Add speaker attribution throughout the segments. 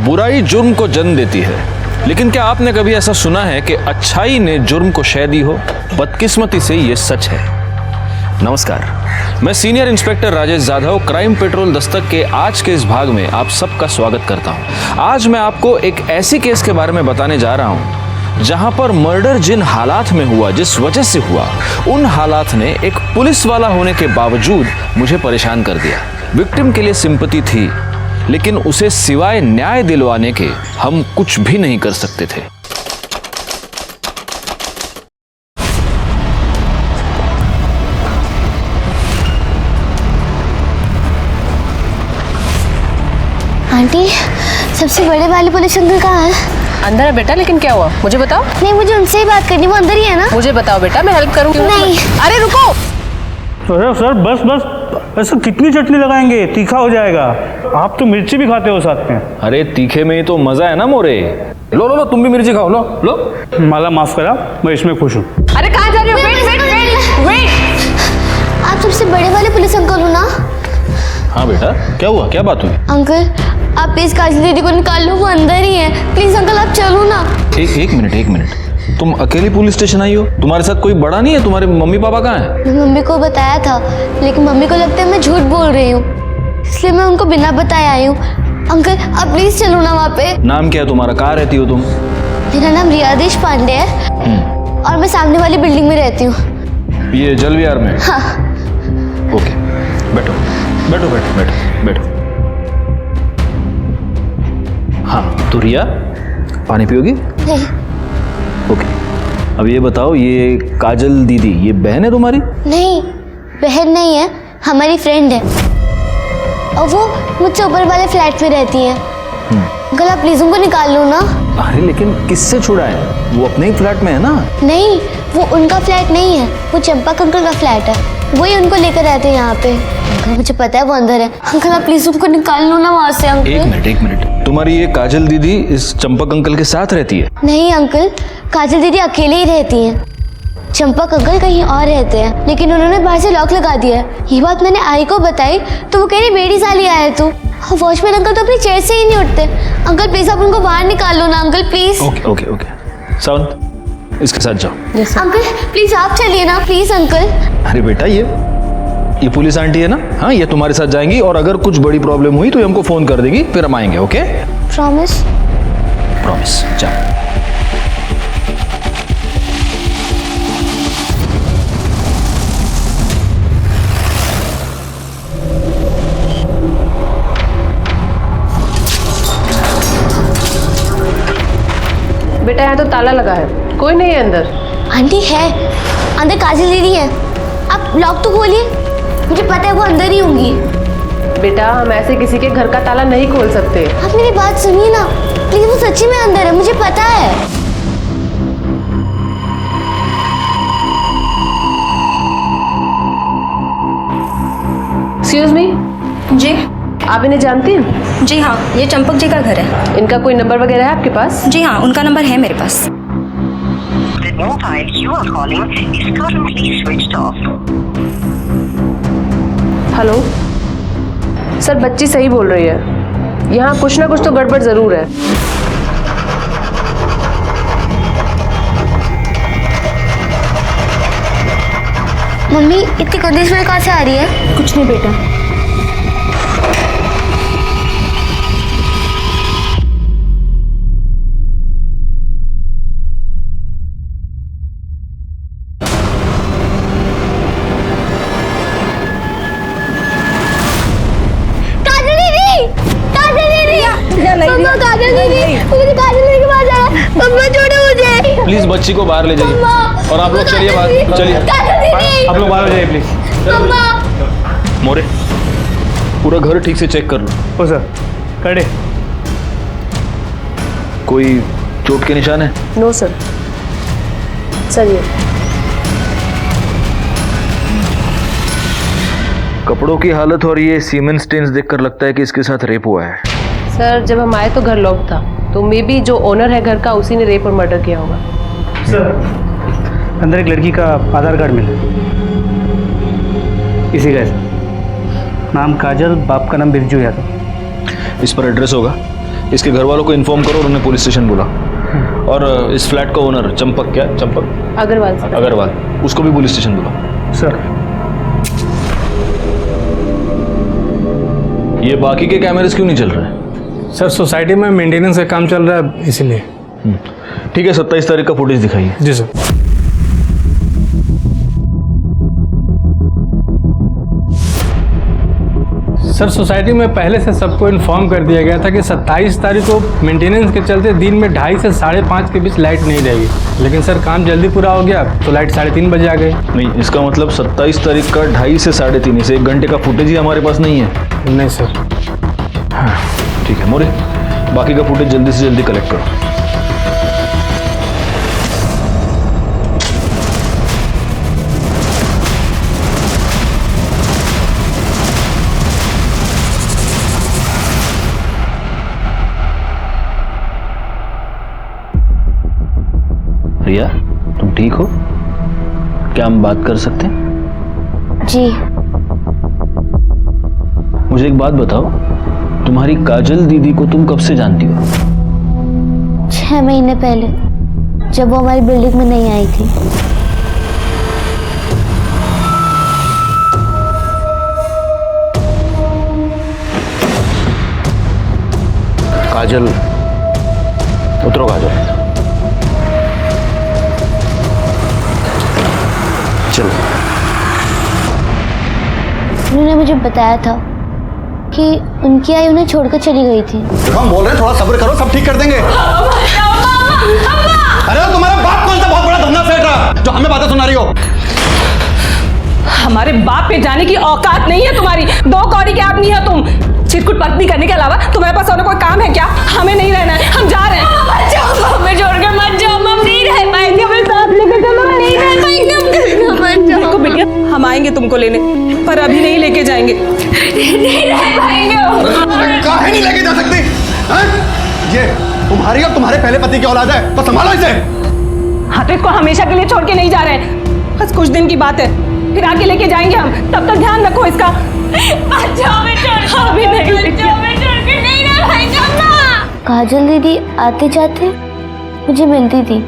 Speaker 1: बुराई जुर्म को जन्म देती है, लेकिन क्या आपने कभी ऐसा सुना है कि अच्छाई ने जुर्म को शह दी हो? बदकिस्मती से ये सच है। नमस्कार, मैं senior inspector Rajesh Jadhav crime petrol Dastak के आज के इस भाग में आप सबका स्वागत करता हूं। आज मैं आपको एक ऐसी केस के बारे में बताने जा रहा हूं जहां पर मर्डर जिन हालात में हुआ, जिस वजह से हुआ, उन हालात ने एक पुलिस वाला होने के बावजूद मुझे परेशान कर दिया। विक्टिम के लिए सिंपैथी थी, लेकिन उसे सिवाय न्याय दिलवाने के हम कुछ भी नहीं कर सकते थे।
Speaker 2: आंटी, सबसे बड़े वाले पुलिस अंकल कहाँ है?
Speaker 3: अंदर है बेटा, लेकिन क्या हुआ मुझे बताओ।
Speaker 2: नहीं, मुझे उनसे ही बात करनी, वो अंदर ही है ना?
Speaker 3: मुझे बताओ बेटा, मैं हेल्प करूंगी।
Speaker 2: नहीं।
Speaker 3: अरे रुको।
Speaker 4: सर बस बस, ऐसा कितनी चटनी लगाएंगे, तीखा हो जाएगा। आप तो मिर्ची भी खाते हो साथ में।
Speaker 1: अरे तीखे में ही तो मजा है ना मोरे। लो लो लो, तुम भी मिर्ची खाओ, लो लो।
Speaker 4: माला माफ करा, मैं इसमें खुश हूँ।
Speaker 3: अरे कहाँ जा रही हो? वेट।
Speaker 2: आप सबसे बड़े वाले पुलिस अंकल हो ना?
Speaker 1: हाँ बेटा, क्या हुआ, क्या बात हुई?
Speaker 2: अंकल, आप प्लीज काजल दीदी को निकाल लो, वो अंदर ही है। प्लीज अंकल, आप चलो ना।
Speaker 1: एक मिनट, तुम अकेली पुलिस स्टेशन आई हो? तुम्हारे साथ कोई बड़ा नहीं है? तुम्हारे मम्मी पापा कहाँ हैं?
Speaker 2: मैं मम्मी को बताया था, लेकिन मम्मी को लगता है मैं झूठ बोल रही हूँ, इसलिए मैं उनको बिना बताए आई हूँ। अंकल, आप प्लीज चलो ना वहाँ पे।
Speaker 1: नाम क्या है तुम्हारा? कहाँ रहती हो तुम?
Speaker 2: मेरा नाम रियादेश पांडे है और मैं सामने वाली बिल्डिंग में रहती हूँ।
Speaker 1: ये जल विहार में?
Speaker 2: हाँ।
Speaker 1: ओके, बैठो बैठो बैठो बैठो बैठो। हाँ तो रिया, पानी पियोगी?
Speaker 2: नहीं।
Speaker 1: ओके, अब ये बताओ, ये काजल दीदी ये बहन है तुम्हारी?
Speaker 2: नहीं, बहन नहीं है, हमारी फ्रेंड है और वो मुझसे ऊपर वाले फ्लैट में रहती है। अंकल, आप प्लीज उनको निकाल लो ना।
Speaker 1: अरे लेकिन किससे छुड़ाए? वो अपने ही फ्लैट में है ना?
Speaker 2: नहीं, वो उनका फ्लैट नहीं है, वो चंपक अंकल का फ्लैट है, वही उनको लेकर रहते हैं यहाँ पे। अंकल, मुझे पता है वो अंदर है। अंकल, आप प्लीज उनको निकाल लो ना वहाँ से। अंकल
Speaker 1: एक मिनट, तुम्हारी ये काजल दीदी इस चंपक अंकल के साथ रहती है?
Speaker 2: नहीं अंकल, काजल दीदी अकेले ही रहती हैं। चंपक अंकल कहीं और रहते हैं, लेकिन उन्होंने बाहर से लॉक लगा दिया है। ये बात मैंने आई को बताई तो वो कह रही बेटी साली आया तू। वॉचमैन अंकल तो अपनी चेयर से ही नहीं उठते। अंकल प्लीज आप उनको बाहर निकाल लो ना। Uncle please.
Speaker 1: ओके, सावन इसके साथ जाओ।
Speaker 2: अंकल प्लीज आप चलिए ना, प्लीज अंकल।
Speaker 1: अरे बेटा, ये पुलिस आंटी है ना? हाँ, ये तुम्हारे साथ जाएंगी और अगर कुछ बड़ी प्रॉब्लम हुई तो ये हमको फोन कर देगी, फिर हम आएंगे। ओके?
Speaker 2: प्रॉमिस?
Speaker 1: प्रॉमिस। जाओ।
Speaker 3: बेटा यहाँ तो ताला लगा है, कोई नहीं है अंदर।
Speaker 2: आंटी है अंदर, काजल दीदी है। आप लॉक तो खोलिए, मुझे पता है वो अंदर ही होंगी।
Speaker 3: बेटा, हम ऐसे किसी के घर का ताला नहीं खोल सकते।
Speaker 2: आप मेरी बात सुनिए ना प्लीज, वो सच्ची में अंदर है, मुझे पता है।
Speaker 3: एक्सक्यूज मी
Speaker 5: जी।
Speaker 3: आप इन्हें जानती हैं?
Speaker 5: जी हाँ, ये चंपक जी का घर है।
Speaker 3: इनका कोई नंबर वगैरह है आपके पास?
Speaker 5: जी हाँ, उनका नंबर है मेरे पास।
Speaker 6: The mobile you are calling is currently switched off.
Speaker 3: Hello sir, बच्ची सही बोल रही है, यहाँ कुछ ना कुछ तो गड़बड़ जरूर है।
Speaker 2: मम्मी, इतनी गंदी स्मेल कहाँ से आ रही है?
Speaker 5: कुछ नहीं बेटा।
Speaker 2: मम्मा, काजल दीदी, मुझे काजल दीदी के पास जाना है। मम्मा छोड़ो मुझे।
Speaker 1: प्लीज बच्ची को बाहर ले जाइए और आप लोग चलिए बाहर, चलिए
Speaker 4: आप लोग बाहर हो जाइए प्लीज।
Speaker 2: मम्मा।
Speaker 1: मोरे, पूरा घर ठीक से चेक कर लो।
Speaker 4: ओ सर, खड़े।
Speaker 1: कोई चोट के निशान है?
Speaker 3: No sir. सर ये
Speaker 1: कपड़ों की हालत और ये सीमेंट स्टेन्स देखकर लगता है कि इसके साथ रेप हुआ है।
Speaker 3: सर, जब हम आए तो घर लॉक था, तो मे बी जो ओनर है घर का उसी ने रेप और मर्डर किया होगा।
Speaker 4: सर, अंदर एक लड़की का आधार कार्ड मिला, इसी का नाम काजल, बाप का नाम बिरजू यादव।
Speaker 1: इस पर एड्रेस होगा, इसके घर वालों को इन्फॉर्म करो और उन्हें पुलिस स्टेशन बुला। और इस फ्लैट का ओनर चंपक, क्या चंपक
Speaker 3: अग्रवाल सर।
Speaker 1: अग्रवाल, उसको भी पुलिस स्टेशन बुला।
Speaker 4: सर।
Speaker 1: ये बाकी के कैमरेस क्यों नहीं चल रहे?
Speaker 4: सर सोसाइटी में मेंटेनेंस का काम चल रहा है इसीलिए।
Speaker 1: ठीक है, 27 तारीख का फुटेज दिखाइए।
Speaker 4: जी सर। सर सोसाइटी में पहले से सबको इन्फॉर्म कर दिया गया था कि 27 तारीख को मेंटेनेंस के चलते दिन में 2:30 से 5:30 के बीच लाइट नहीं रहेगी। लेकिन सर काम जल्दी पूरा हो गया तो लाइट 3:30 बजे आ गई।
Speaker 1: नहीं, इसका मतलब 27 तारीख का 2:30 से 3:30 से 1 घंटे का फुटेज ही हमारे पास नहीं है।
Speaker 4: नहीं सर।
Speaker 1: हाँ ठीक है मोरे, बाकी का फुटेज जल्दी से जल्दी कलेक्ट करो। रिया, तुम ठीक हो? क्या हम बात कर सकते हैं?
Speaker 2: जी।
Speaker 1: मुझे एक बात बताओ, तुम्हारी काजल दीदी को तुम कब से जानती हो?
Speaker 2: 6 महीने पहले, जब वो हमारी बिल्डिंग में नहीं आई थी।
Speaker 1: काजल, उतरो काजल, चलो।
Speaker 2: उन्होंने मुझे बताया था कि उनकी आई उन्हें छोड़कर चली गई थी।
Speaker 7: हम बोल रहे हैं थोड़ा सब्र करो, सब ठीक कर देंगे। अरे तुम्हारा बाप कौन सा बहुत बड़ा धंधा सेठ रहा जो हमें बातें सुना रही हो?
Speaker 3: हमारे बाप पे जाने की औकात नहीं है तुम्हारी। 2 कौड़ी के आदमी है तुम। चिरकुट पत्नी करने के अलावा तुम्हारे पास और कोई काम है क्या? हमें नहीं रहना है, हम जा रहे हैं। हमें छोड़ के मत जाओ, हम नहीं रह पाएंगे। हमें साथ लेके चलो, हम नहीं रह पाएंगे। देखो बिटिया, हम आएंगे तुमको लेने, पर अभी नहीं लेके जाएंगे। नहीं रह पाएंगे।
Speaker 7: काहे नहीं लेके जा सकती? हैं? ये तुम्हारी और तुम्हारे पहले पति की औलाद है, तो संभालो इसे।
Speaker 3: हाँ तो इसको हमेशा के लिए छोड़ के नहीं जा रहे हैं, बस कुछ दिन की बात है, फिर आके लेके जाएंगे हम। तब तक ध्यान रखो इसका। अभी नहीं
Speaker 2: काजल दीदी आते जाते मुझे मिलती थी।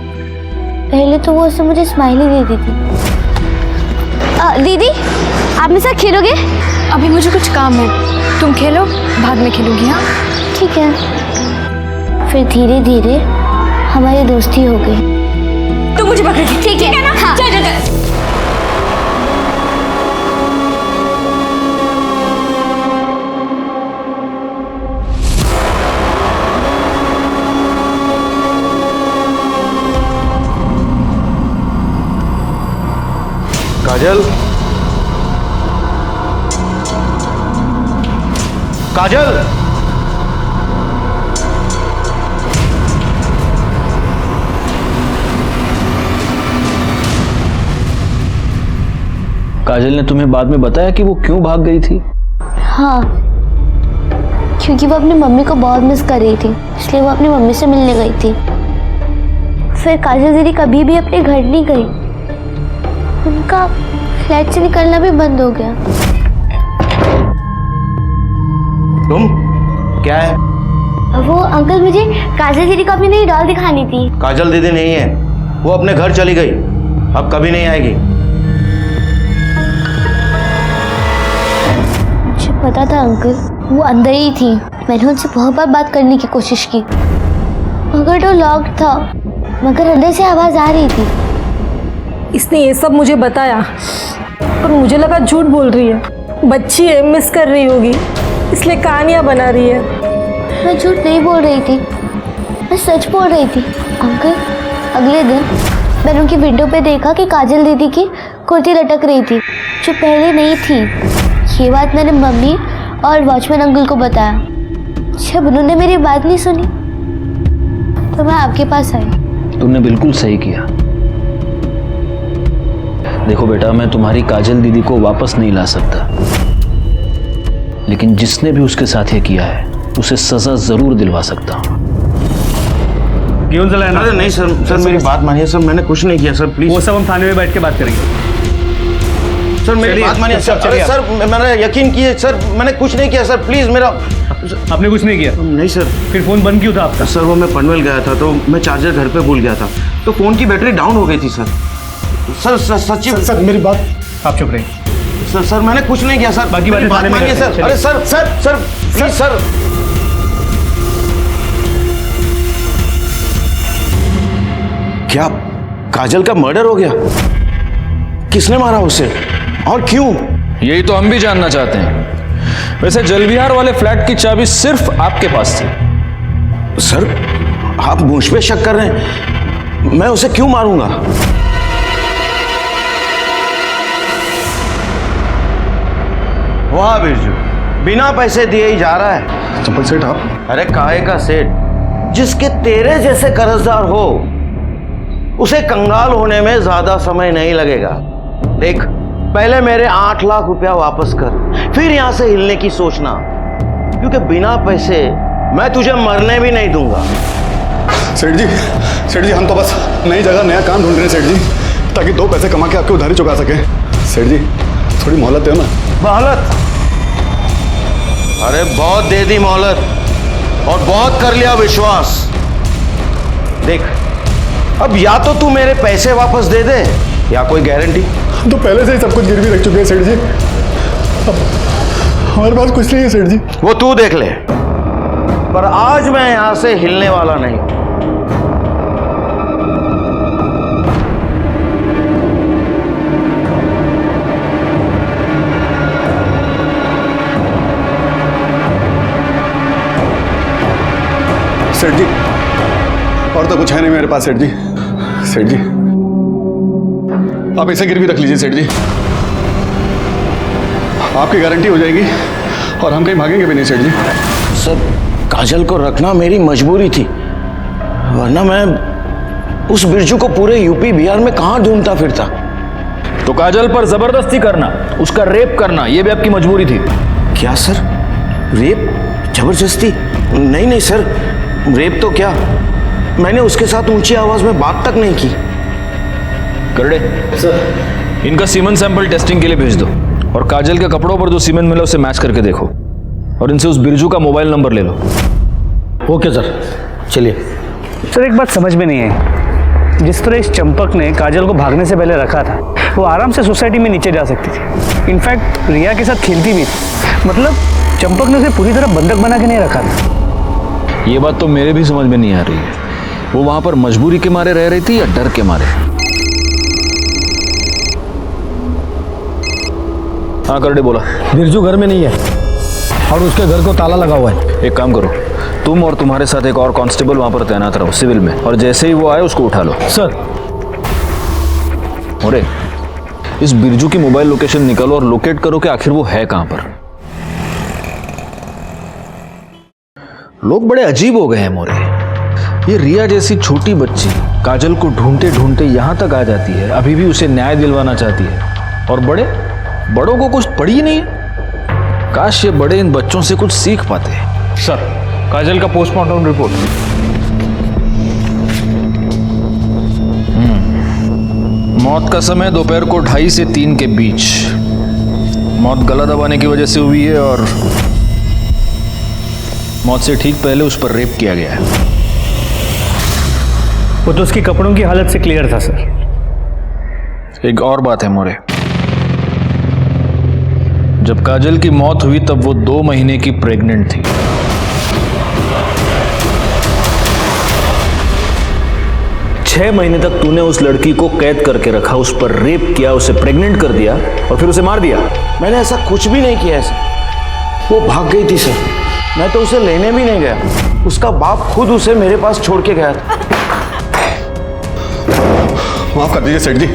Speaker 2: पहले तो वो उससे मुझे स्माइली देती थी। दीदी, आप मेरे साथ खेलोगे?
Speaker 5: अभी मुझे कुछ काम है, तुम खेलो, बाद में खेलूंगी। हाँ
Speaker 2: ठीक है। फिर धीरे धीरे हमारी दोस्ती हो गई।
Speaker 5: तुम मुझे पकड़ के, ठीक है ना? हाँ। चल।
Speaker 7: काजल, काजल,
Speaker 1: काजल ने तुम्हें बाद में बताया कि वो क्यों भाग गई थी?
Speaker 2: हाँ, क्योंकि वो अपनी मम्मी को बहुत मिस कर रही थी, इसलिए वो अपनी मम्मी से मिलने गई थी। फिर काजल दीदी कभी भी अपने घर नहीं गई। उनका फ्लैट से निकलना भी बंद हो गया।
Speaker 7: तुम क्या है?
Speaker 2: वो अंकल, मुझे काजल दीदी को अपनी नई डॉल दिखानी थी।
Speaker 7: काजल दीदी नहीं है, वो अपने घर चली गई, अब कभी नहीं आएगी।
Speaker 2: मुझे पता था अंकल, वो अंदर ही थी। मैंने उनसे बहुत बार बात करने की कोशिश की, मगर डोर लॉक था, मगर अंदर से आवाज आ रही थी।
Speaker 3: इसने ये सब मुझे बताया, पर मुझे लगा झूठ बोल रही है। बच्ची है, मिस कर रही होगी, इसलिए कहानियां बना रही है।
Speaker 2: मैं झूठ नहीं बोल रही थी, मैं सच बोल रही थी। अंकल, अगले दिन मैंने उनकी विंडो पे देखा कि काजल दीदी की कुर्ती लटक रही थी, जो पहले नहीं थी। ये बात मैंने मम्मी और वॉचमैन अंकल को बताया। जब उन्होंने मेरी बात नहीं सुनी तो मैं आपके पास आई।
Speaker 1: तुमने बिल्कुल सही किया। देखो बेटा, मैं तुम्हारी काजल दीदी को वापस नहीं ला सकता, लेकिन जिसने भी उसके साथ ये किया है उसे सजा जरूर दिलवा सकता हूँ।
Speaker 4: क्यों चलाया?
Speaker 7: अरे नहीं सर, मेरी बात मानिए सर, मैंने कुछ नहीं किया सर, प्लीज।
Speaker 4: वो सब हम थाने में बैठ के बात करेंगे।
Speaker 8: सर मेरी बात मानिए सर। अरे सर मैंने यकीन किए सर, मैंने कुछ नहीं किया सर, प्लीज मेरा।
Speaker 4: आपने कुछ नहीं किया?
Speaker 8: नहीं सर।
Speaker 4: फिर फोन बंद क्यों था आपका?
Speaker 8: सर वो मैं पनवेल गया था तो मैं चार्जर घर पे भूल गया था, तो फोन की बैटरी डाउन हो गई थी सर। सर सच्ची
Speaker 7: सर मेरी बात,
Speaker 4: आप चुप रहिए।
Speaker 8: सर मैंने कुछ नहीं किया सर,
Speaker 4: बाकी
Speaker 8: मेरी
Speaker 4: बातें
Speaker 8: बात
Speaker 4: थाने में
Speaker 8: मानिए
Speaker 4: करते
Speaker 8: सर।
Speaker 4: हैं,
Speaker 8: अरे sir sir sir please sir. क्या काजल का मर्डर हो गया? किसने मारा उसे और क्यों?
Speaker 1: यही तो हम भी जानना चाहते हैं। वैसे जलविहार वाले फ्लैट की चाबी सिर्फ आपके पास थी।
Speaker 8: सर आप मुझ पे शक कर रहे हैं, मैं उसे क्यों मारूंगा? वाह बिरजू, बिना पैसे दिए ही जा रहा है।
Speaker 7: चंपक सेठ आप?
Speaker 8: अरे काहे का सेठ, जिसके तेरे जैसे कर्जदार हो उसे कंगाल होने में ज्यादा समय नहीं लगेगा। देख पहले मेरे 8 लाख रुपया वापस कर, फिर यहां से हिलने की सोचना, क्योंकि बिना पैसे मैं तुझे मरने भी नहीं दूंगा।
Speaker 7: सेठ जी हम तो बस नई जगह नया काम ढूंढ रहे हैं सेठ जी, ताकि 2 पैसे कमा के आपकी उधारी चुका सके। सेठ जी थोड़ी मोहलत दो ना।
Speaker 8: मोहलत? अरे बहुत दे दी मोहलत और बहुत कर लिया विश्वास। देख अब या तो तू मेरे पैसे वापस दे दे या कोई गारंटी।
Speaker 7: तो पहले से ही सब कुछ गिरवी रख चुके हैं सेठ जी, अब हमारे पास कुछ नहीं है सेठ जी।
Speaker 8: वो तू देख ले, पर आज मैं यहां से हिलने वाला नहीं।
Speaker 7: सेठ जी और तो कुछ है नहीं मेरे पास सेठ जी। सेठ जी आप इसे गिरवी रख लीजिए सेठ जी, आपकी गारंटी हो जाएगी और हम कहीं भागेंगे भी नहीं सेठ जी।
Speaker 8: सर काजल को रखना मेरी मजबूरी थी, वरना मैं उस बिरजू को पूरे यूपी बिहार में कहां ढूंढता फिरता।
Speaker 1: तो काजल पर जबरदस्ती करना, उसका रेप करना, यह भी आपकी मजबूरी थी?
Speaker 8: क्या सर, रेप? जबरदस्ती? नहीं सर, रेप तो क्या, मैंने उसके साथ ऊंची आवाज में बात तक नहीं की।
Speaker 1: करड़े सर, इनका सीमेंट सैंपल टेस्टिंग के लिए भेज दो और काजल के कपड़ों पर जो सीमेंट मिला उसे मैच करके देखो और इनसे उस बिरजू का मोबाइल नंबर ले लो।
Speaker 8: ओके सर, चलिए।
Speaker 9: सर एक बात समझ में नहीं आई, जिस तरह इस चंपक ने काजल को भागने से पहले रखा था, वो आराम से सोसाइटी में नीचे जा सकती थी। इनफैक्ट रिया के साथ खेलती भी थी। मतलब चंपक ने उसे पूरी तरह बंधक बना के नहीं रखा था।
Speaker 1: ये बात तो मेरे भी समझ में नहीं आ रही है, वो वहां पर मजबूरी के मारे रह रही थी या डर के मारे? हाँ करड़े बोला।
Speaker 9: बिरजू घर में नहीं है और उसके घर को ताला लगा हुआ है।
Speaker 1: एक काम करो, तुम और तुम्हारे साथ एक और कांस्टेबल वहां पर तैनात रहो सिविल में, और जैसे ही वो आए उसको उठा लो।
Speaker 9: सर।
Speaker 1: अरे इस बिरजू की मोबाइल लोकेशन निकालो और लोकेट करो कि आखिर वो है कहां पर। लोग बड़े अजीब हो गए हैं मोरे। ये रिया जैसी छोटी बच्ची काजल को ढूंढते ढूंढते यहां तक आ जाती है, अभी भी उसे न्याय दिलवाना चाहती है, और बड़ों को कुछ पड़ी ही नहीं है। काश ये बड़े इन बच्चों से कुछ सीख पाते।
Speaker 4: सर काजल का पोस्टमार्टम रिपोर्ट।
Speaker 1: मौत का समय दोपहर को 2:30 से 3 के बीच। मौत गला दबाने की वजह से हुई है और मौत से ठीक पहले उस पर रेप किया गया है।
Speaker 9: वो तो उसकी कपड़ों की हालत से क्लियर था सर।
Speaker 1: एक और बात है मोरे, जब काजल की मौत हुई तब वो 2 महीने की प्रेग्नेंट थी। छह महीने तक तूने उस लड़की को कैद करके रखा, उस पर रेप किया, उसे प्रेग्नेंट कर दिया और फिर उसे मार दिया।
Speaker 8: मैंने ऐसा कुछ भी नहीं किया है सर, वो भाग गई थी सर, मैं तो उसे लेने भी नहीं गया, उसका बाप खुद उसे मेरे पास छोड़ के गया था।
Speaker 7: माफ कर दीजिए सेठ जी,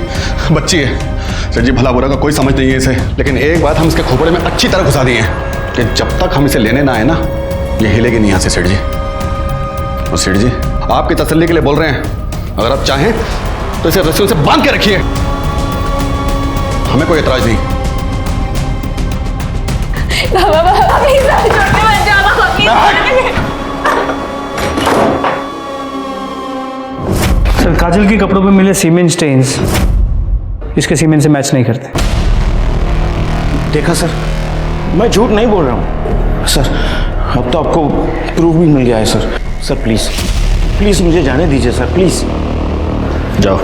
Speaker 7: बच्ची है सेठ जी, भला बुरा का कोई समझ नहीं है इसे, लेकिन एक बात हम इसके खोपड़े में अच्छी तरह घुसा दिए हैं कि जब तक हम इसे लेने ना आए ना, ये हिलेगी नहीं यहाँ से सेठ जी। और सेठ जी आपकी तसल्ली के लिए बोल रहे हैं, अगर आप चाहें तो इसे रस्सियों से बांध के रखिए, हमें कोई एतराज नहीं।
Speaker 9: सर काजल के कपड़ों पे मिले सीमेंट स्टेन्स इसके सीमेंट से मैच नहीं करते।
Speaker 8: देखा सर, मैं झूठ नहीं बोल रहा हूँ सर। अब तो आपको प्रूफ भी मिल गया है सर। सर प्लीज प्लीज मुझे जाने दीजिए सर, प्लीज।
Speaker 1: जाओ।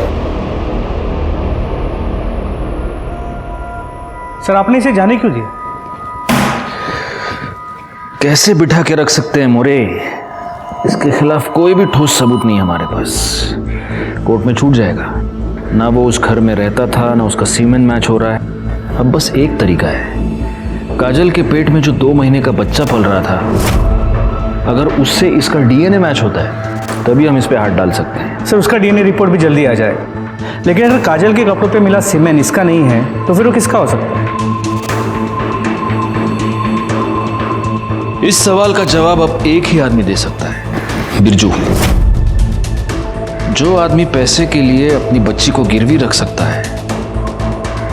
Speaker 9: सर आपने इसे जाने क्यों दिया?
Speaker 1: कैसे बिठा के रख सकते हैं मोरे? इसके खिलाफ कोई भी ठोस सबूत नहीं है हमारे पास। कोर्ट में छूट जाएगा। ना वो उस घर में रहता था, ना उसका सीमेन मैच हो रहा है। अब बस एक तरीका है, काजल के पेट में जो 2 महीने का बच्चा पल रहा था, अगर उससे इसका डीएनए मैच होता है तभी हम इस पे हाथ डाल सकते हैं।
Speaker 9: सर उसका डीएनए रिपोर्ट भी जल्दी आ जाएगा, लेकिन अगर काजल के कपड़ों पे मिला सीमेन इसका नहीं है तो फिर वो किसका हो सकता है?
Speaker 1: इस सवाल का जवाब अब एक ही आदमी दे सकता है, बिरजू। जो आदमी पैसे के लिए अपनी बच्ची को गिरवी रख सकता है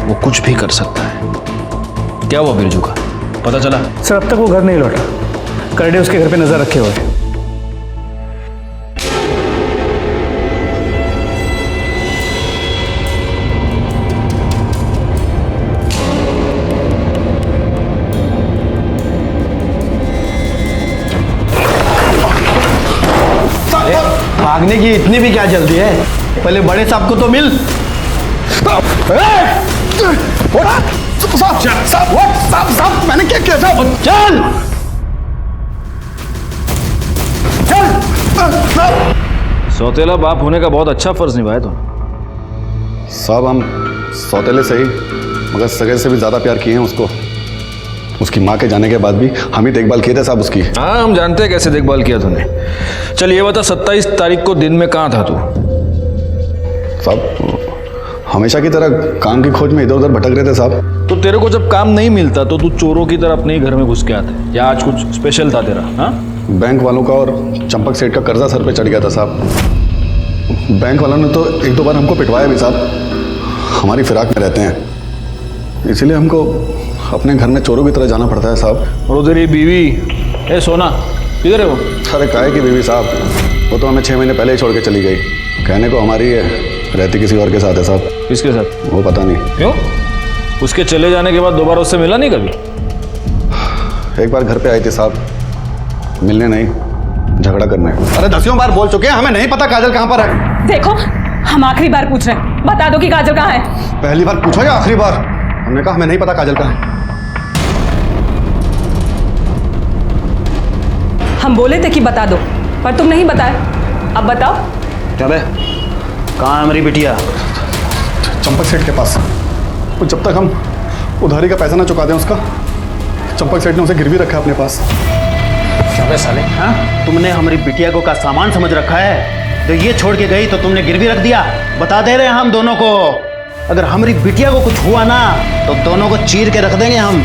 Speaker 1: वो कुछ भी कर सकता है। क्या हुआ बिरजू का, पता चला?
Speaker 9: सर अब तक वो घर नहीं लौटा। करडे उसके घर पे नजर रखे हुए हैं।
Speaker 8: भागने की इतनी भी क्या जल्दी है? पहले बड़े साहब को तो मिल। साहब मैंने क्या किया साहब? चल चल।
Speaker 1: सौतेला बाप होने का बहुत अच्छा फर्ज निभाया तुमने।
Speaker 7: साहब हम सौतेले सही मगर सगे से भी ज़्यादा प्यार किए हैं उसको। उसकी माँ के जाने के बाद भी हम ही देखभाल किए थे साहब उसकी।
Speaker 1: हाँ हम जानते हैं कैसे देखभाल किया तूने। चल ये बता, 27 तारीख को दिन में कहाँ था तू?
Speaker 7: साहब हमेशा की तरह काम की खोज में इधर उधर भटक रहे थे साहब।
Speaker 1: तो तेरे को जब काम नहीं मिलता तो तू चोरों की तरह अपने ही घर में घुस के आते, या आज कुछ स्पेशल था तेरा? हाँ
Speaker 7: बैंक वालों का और चंपक सेठ का कर्जा सर पे चढ़ गया था साहब। बैंक वालों ने तो 1-2 बार हमको पिटवाया भी साहब। हमारी फिराक में रहते हैं, इसीलिए हमको अपने घर में चोरों की तरह जाना पड़ता है साहब।
Speaker 1: और उधर ये बीवी, ए सोना, किधर है वो?
Speaker 7: अरे काहे की बीवी साहब, वो तो हमें 6 महीने पहले ही छोड़ के चली गई। कहने को हमारी है, रहती किसी और के साथ है साहब।
Speaker 1: किसके साथ?
Speaker 7: वो पता नहीं
Speaker 1: क्यों? उसके चले जाने के बाद दोबारा उससे मिला नहीं कभी?
Speaker 7: एक बार घर पे आई थी साहब, मिलने नहीं, झगड़ा करने। अरे 10 बार बोल चुके हैं, हमें नहीं पता काजल कहाँ पर है।
Speaker 3: देखो हम आखिरी बार पूछ रहे हैं, बता दो कि काजल कहाँ है।
Speaker 7: पहली बार पूछो या आखिरी बार? हमने कहा हमें नहीं पता काजल कहाँ है।
Speaker 3: हम बोले थे कि बता दो, पर तुम नहीं बताए। अब बताओ।
Speaker 9: क्या बे, कहाँ है हमारी बिटिया?
Speaker 7: चंपक सेठ के पास। और जब तक हम उधारी का पैसा ना चुका दें उसका, चंपक सेठ ने उसे गिरवी रखा है अपने पास।
Speaker 9: क्या बे साले, हाँ? तुमने हमारी बिटिया को का सामान समझ रखा है? तो ये छोड़ के गई तो तुमने गिरवी रख दिया। बता दे रहे हैं हम दोनों को, अगर हमारी बिटिया को कुछ हुआ ना तो दोनों को चीर के रख देंगे हम।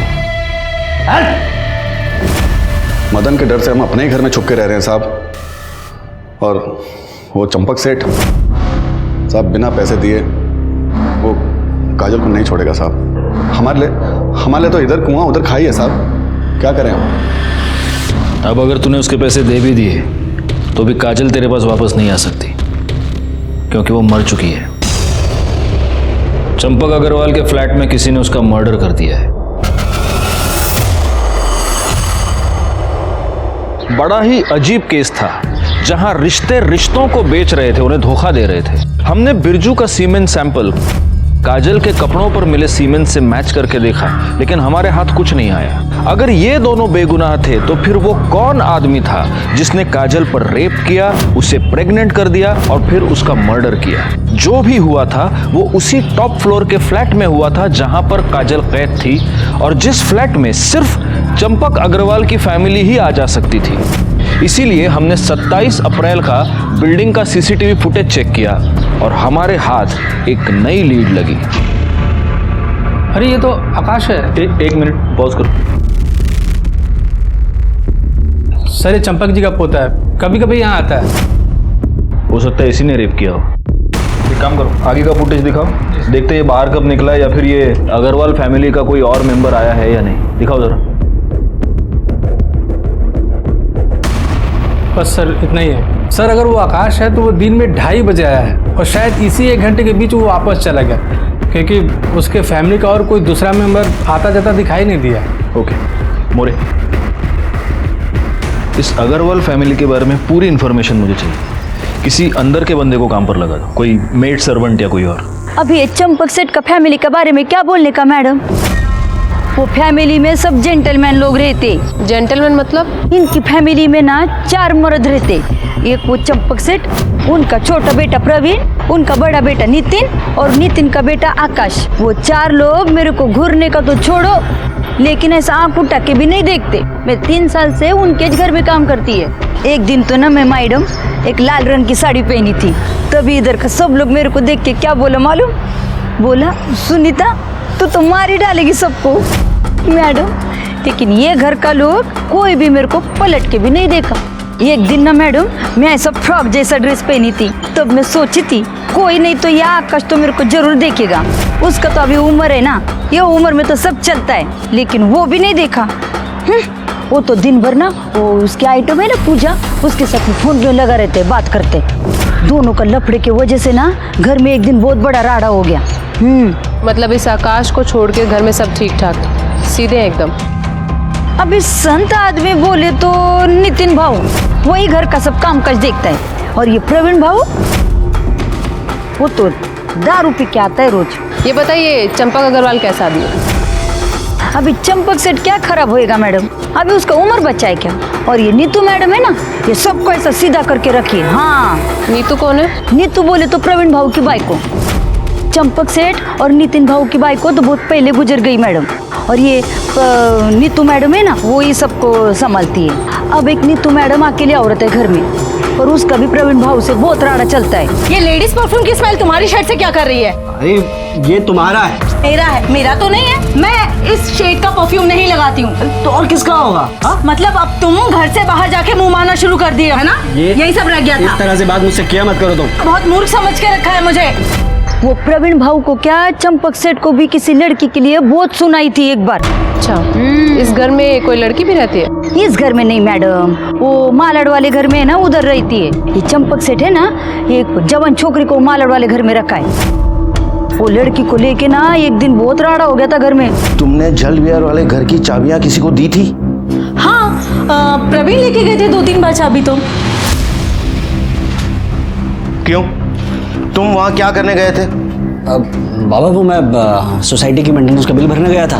Speaker 7: मदन के डर से हम अपने ही घर में छुप के रह रहे हैं साहब। और वो चंपक सेठ साहब बिना पैसे दिए वो काजल को नहीं छोड़ेगा साहब। हमारे लिए तो इधर कुआं उधर खाई है साहब। क्या करें हम?
Speaker 1: अब अगर तूने उसके पैसे दे भी दिए तो भी काजल तेरे पास वापस नहीं आ सकती, क्योंकि वो मर चुकी है। चंपक अग्रवाल के फ्लैट में किसी ने उसका मर्डर कर दिया है। बड़ा ही अजीब केस था, जहां रिश्ते रिश्तों को बेच रहे थे, उन्हें धोखा दे रहे थे। हमने बिरजू का सीमेन सैंपल काजल के कपड़ों पर मिले सीमेन से मैच करके देखा, लेकिन हमारे हाथ कुछ नहीं आया। अगर ये दोनों बेगुनाह थे तो फिर वो कौन आदमी था जिसने काजल पर रेप किया, उसे प्रेग्नेंट कर दिया और फिर उसका मर्डर किया? जो भी हुआ था वो उसी टॉप फ्लोर के फ्लैट में हुआ था जहां पर काजल कैद थी, और जिस फ्लैट में सिर्फ चंपक अग्रवाल की फैमिली ही आ जा सकती थी। इसीलिए हमने 27 अप्रैल का बिल्डिंग का सीसीटीवी फुटेज चेक किया और हमारे हाथ एक नई लीड लगी।
Speaker 4: अरे ये तो आकाश है।
Speaker 1: एक मिनट पॉज करो।
Speaker 4: सर ये चंपक जी का पोता है, कभी कभी यहाँ आता है।
Speaker 1: हो सकता है इसी ने रेप किया हो। एक काम करो, आगे का फुटेज दिखाओ, देखते हैं ये बाहर कब निकला है या फिर ये अग्रवाल फैमिली का कोई और मेंबर आया है या नहीं। दिखाओ जरा।
Speaker 4: बस सर इतना ही है। सर अगर वो आकाश है तो वो दिन में 2:30 बजे आया है और शायद इसी 1 घंटे के बीच वो वापस चला गया, क्योंकि उसके फैमिली का और कोई दूसरा मेंबर आता जाता दिखाई नहीं दिया।
Speaker 1: ओके मोरे, इस अग्रवाल फैमिली के बारे में पूरी इंफॉर्मेशन मुझे चाहिए। किसी अंदर के बंदे को काम पर लगा दो, कोई मेड सर्वेंट या कोई और।
Speaker 10: अभी ये चंपक सेठ का फैमिली के बारे में क्या बोलने का मैडम? वो फैमिली में सब जेंटलमैन लोग रहते।
Speaker 3: जेंटलमैन मतलब?
Speaker 10: इनकी फैमिली में ना 4 मर्द रहते। एक वो चंपक सेठ, उनका छोटा बेटा प्रवीण, उनका बड़ा बेटा नितिन और नितिन का बेटा आकाश। वो 4 लोग मेरे को घूरने का तो छोड़ो, लेकिन ऐसा आंख उठा के भी नहीं देखते। मैं 3 साल से उनके घर में काम करती है। एक दिन तो ना मैं मैडम एक लाल रंग की साड़ी पहनी थी, तभी इधर का सब लोग मेरे को देख के क्या बोला मालूम? बोला, सुनीता तू तो मार ही डालेगी सबको। मैडम, लेकिन ये घर का लोग कोई भी मेरे को पलट के भी नहीं देखा। एक दिन ना मैडम मैं ऐसा फ्रॉक जैसा ड्रेस पहनी थी, तब मैं सोची थी कोई नहीं तो यह आकाश तो मेरे को जरूर देखेगा। उसका तो अभी उम्र है ना, ये उम्र में तो सब चलता है, लेकिन वो भी नहीं देखा। वो तो दिन भर ना वो उसके आइटम है ना पूजा, उसके साथ फोन में लगा रहते, बात करते। दोनों का लफड़े की वजह से ना घर में एक दिन बहुत बड़ा राड़ा हो गया।
Speaker 3: मतलब इस आकाश को छोड़ के घर में सब ठीक ठाक सीधे हैं एकदम?
Speaker 10: अभी संत आदमी बोले तो नितिन भाऊ वही घर का सब काम काज देखता है, और ये प्रवीण भाऊ वो तो दारू पी के आता है रोज।
Speaker 3: ये बताइए चंपक अग्रवाल कैसा आदमी है?
Speaker 10: अभी चंपक सेठ क्या खराब होएगा मैडम, अभी उसका उम्र बच्चा है क्या? और ये नीतू मैडम है ना, ये सबको ऐसा सीधा करके रखी। हाँ,
Speaker 3: नीतू कौन है?
Speaker 10: नीतू बोले तो प्रवीण भाऊ की बाइको। चंपक सेठ और नितिन भाऊ की बाइको तो बहुत पहले गुजर गई मैडम, और ये नीतू मैडम है ना, वो ये सबको संभालती है। अब एक नीतू मैडम अकेली औरत है घर में, और उसका भी प्रवीण भाऊ से बहुत राड़ा चलता है।
Speaker 3: ये लेडीज परफ्यूम की स्मेल तुम्हारी शर्ट से क्या कर रही है?
Speaker 9: अरे ये तुम्हारा है।
Speaker 3: मेरा है? मेरा तो नहीं है, मैं इस शेड का परफ्यूम नहीं लगाती हूँ।
Speaker 9: तो और किसका होगा? हाँ?
Speaker 3: मतलब अब तुम घर से बाहर जाके मुंह मारना शुरू कर दिए है ना? यही सब रह गया था।
Speaker 9: इस तरह से बात मुझसे किया मत करो तुम।
Speaker 3: बहुत मूर्ख समझ के रखा है मुझे।
Speaker 10: वो प्रवीण भाऊ को क्या, चंपक सेठ को भी किसी लड़की के लिए बहुत सुनाई थी एक बार।
Speaker 3: अच्छा, इस घर में कोई लड़की भी रहती है?
Speaker 10: इस घर में नहीं मैडम, वो मालाड वाले घर में है ना, उधर रहती है। ये चंपक सेठ है ना, एक जवान छोकरी को मालाड वाले घर में रखा है। वो लड़की को लेके ना एक दिन बहुत राड़ा हो गया था घर में।
Speaker 8: तुमने जल विहार वाले घर की चाबियां किसी को दी थी?
Speaker 3: हाँ, प्रवीण लेके गए थे 2-3 बार चाबी तो।
Speaker 8: क्यों, तुम वहां क्या करने गए थे?
Speaker 9: बाबा वो मैं सोसाइटी की मेंटेनेंस का बिल भरने गया था,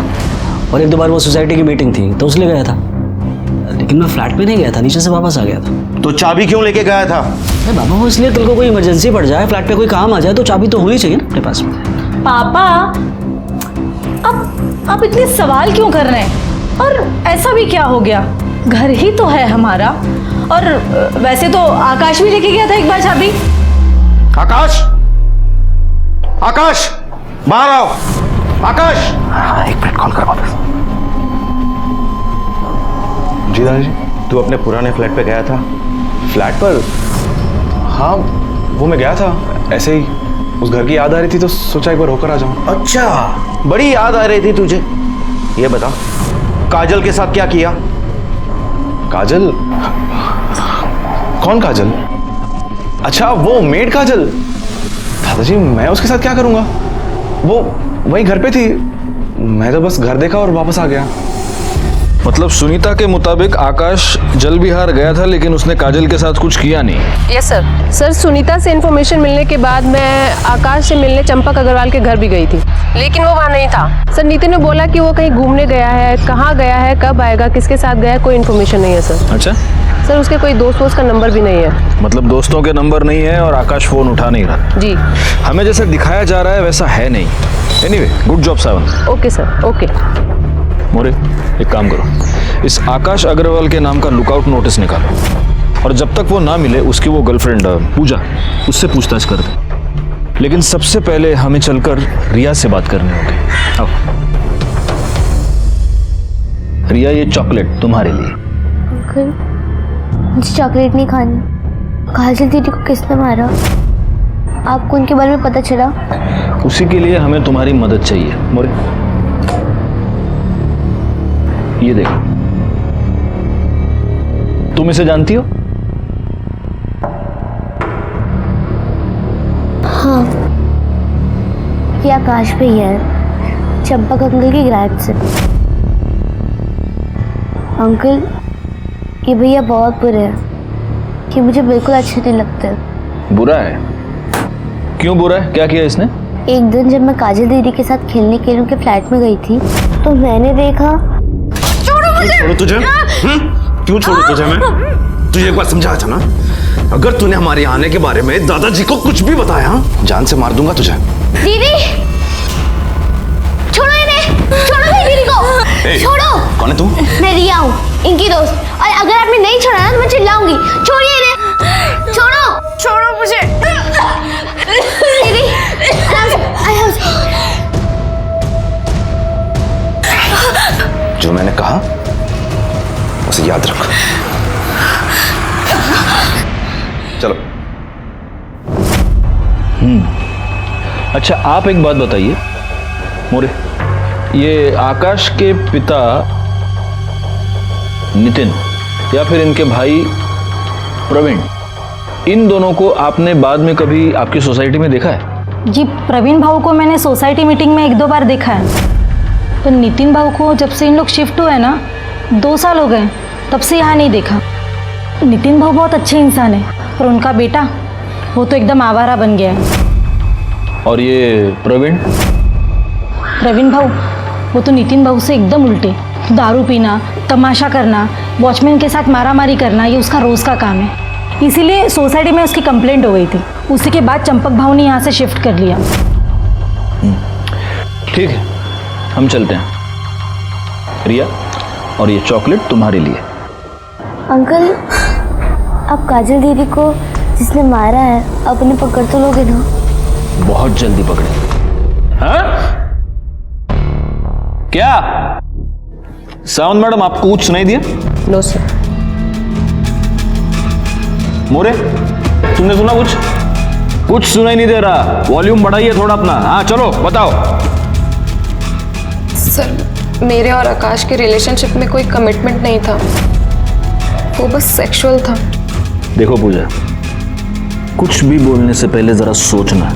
Speaker 9: और 1-2 बार वो सोसाइटी की मीटिंग थी तो उसलिए गया था, लेकिन मैं फ्लैट पे नहीं गया था, नीचे से वापस आ गया था।
Speaker 8: तो चाबी क्यों लेके गया था?
Speaker 9: अरे बाबा वो इसलिए, कल को कोई इमरजेंसी पड़ जाए, फ्लैट पे कोई काम आ जाए तो चाबी तो होनी चाहिए ना अपने पास में।
Speaker 3: पापा अब इतने सवाल क्यों कर रहे हैं? और ऐसा भी क्या हो गया, घर ही तो है हमारा। और वैसे तो आकाश भी लेके गया था एक बार चाबी।
Speaker 8: आकाश, आकाश बाहर आओ। आकाश,
Speaker 7: हाँ 1 मिनट कॉल कर वापस। जी दादाजी,
Speaker 8: तू अपने पुराने फ्लैट पे गया था?
Speaker 7: फ्लैट पर? हाँ वो मैं गया था, ऐसे ही उस घर की याद आ रही थी तो सोचा एक बार होकर आ जाऊं।
Speaker 8: अच्छा, बड़ी याद आ रही थी तुझे। ये बता, काजल के साथ क्या किया?
Speaker 7: काजल? कौन काजल? अच्छा वो मेड काजल। दादाजी मैं उसके साथ क्या करूंगा, वो वहीं घर पे थी, मैं तो बस घर देखा और वापस आ गया।
Speaker 1: मतलब सुनीता के मुताबिक आकाश जल विहार गया था, लेकिन उसने काजल के साथ कुछ किया नहीं।
Speaker 3: Yes sir. सर सुनीता से इन्फॉर्मेशन मिलने के बाद मैं आकाश से मिलने चंपक अग्रवाल के घर भी गई थी, लेकिन वो वहाँ नहीं था। सर नितिन ने बोला कि वो कहीं घूमने गया है, कहाँ गया है, कब आएगा, किसके साथ गया है, कोई इन्फॉर्मेशन नहीं है सर।
Speaker 1: अच्छा
Speaker 3: सर, उसके कोई दोस्त का नंबर भी नहीं है।
Speaker 1: मतलब दोस्तों के नंबर नहीं है और आकाश फोन उठा नहीं रहा।
Speaker 3: जी,
Speaker 1: हमें जैसा दिखाया जा रहा है वैसा है नहीं। Anyway, good job Sawan.
Speaker 3: Okay sir, okay.
Speaker 1: मोरे एक काम करो, इस आकाश अग्रवाल के नाम का लुकआउट नोटिस निकालो, और जब तक वो ना मिले उसकी वो गर्लफ्रेंड पूजा, उससे पूछताछ कर दे। लेकिन सबसे पहले हमें चलकर रिया से बात करनी होगी। आओ रिया, ये चॉकलेट तुम्हारे लिए।
Speaker 2: अंकल, मुझे चॉकलेट नहीं खानी। काजल दीदी को किसने मारा? आपको उनके बारे में पता चला?
Speaker 1: उसी के लिए हमें तुम्हारी मदद चाहिए। मोरे ये देखो, तुम इसे जानती हो?
Speaker 2: हाँ, कि आकाश भैया है, चंपक अंकल की ग्रैंड से। अंकल, ये भैया बहुत बुरे हैं, कि मुझे बिल्कुल अच्छे नहीं लगते।
Speaker 1: बुरा है? क्यों बुरा है? क्या किया इसने?
Speaker 2: एक दिन जब मैं काजल दीदी के साथ खेलने के लिए उनके फ्लैट में गई थी तो मैंने देखा।
Speaker 8: छोड़ो तुझे? क्यों छोड़ू तुझे मैं? तुझे एक बार समझाया था ना, अगर तूने हमारे यहाँ आने के बारे में दादाजी को कुछ भी बताया जान से मार दूंगा तुझे।
Speaker 2: दीदी छोड़ो इन्हें, छोड़ो मेरी दीदी को, छोड़ो।
Speaker 8: कौन है तू?
Speaker 2: मैं रिया हूँ, इनकी दोस्त, और अगर आपने नहीं छोड़ा ना तो मैं चिल्लाऊंगी। छोड़िए इन्हें, छोड़ो, छोड़ो मुझे। दीदी आराम से।
Speaker 8: जो मैंने कहा उसे याद रख। चलो।
Speaker 1: अच्छा, आप एक बात बताइए मोरे, ये आकाश के पिता नितिन या फिर इनके भाई प्रवीण, इन दोनों को आपने बाद में कभी आपकी सोसाइटी में देखा है?
Speaker 11: जी, प्रवीण भाऊ को मैंने सोसाइटी मीटिंग में 1-2 बार देखा है। तो नितिन भाऊ को जब से इन लोग शिफ्ट हुए ना, 2 साल हो गए, तब से यहाँ नहीं देखा। नितिन भाऊ बहुत अच्छे इंसान है, पर उनका बेटा वो तो एकदम आवारा बन गया है।
Speaker 1: और ये प्रवीण
Speaker 11: भाऊ, वो तो नितिन भाऊ से एकदम उल्टे। दारू पीना, तमाशा करना, वॉचमैन के साथ मारामारी करना, ये उसका रोज़ का काम है। इसीलिए सोसाइटी में उसकी कंप्लेंट हो गई थी। उसी के बाद चंपक भाऊ ने यहाँ से शिफ्ट कर लिया।
Speaker 1: ठीक है, हम चलते हैं। रिया, और ये चॉकलेट तुम्हारे लिए।
Speaker 2: अंकल, आप काजल दीदी को जिसने मारा है अपने पकड़ तो लोगे ना?
Speaker 1: बहुत जल्दी पकड़े। हाँ? क्या सावंत मैडम, आपको कुछ सुनाई दिया?
Speaker 3: No sir.
Speaker 1: मोरे, तुमने सुना कुछ? कुछ सुनाई नहीं दे रहा। वॉल्यूम बढ़ाइए थोड़ा अपना। हाँ चलो बताओ।
Speaker 5: सर, मेरे और आकाश के रिलेशनशिप में कोई कमिटमेंट नहीं था, वो बस सेक्सुअल था।
Speaker 1: देखो पूजा, कुछ भी बोलने से पहले जरा सोचना,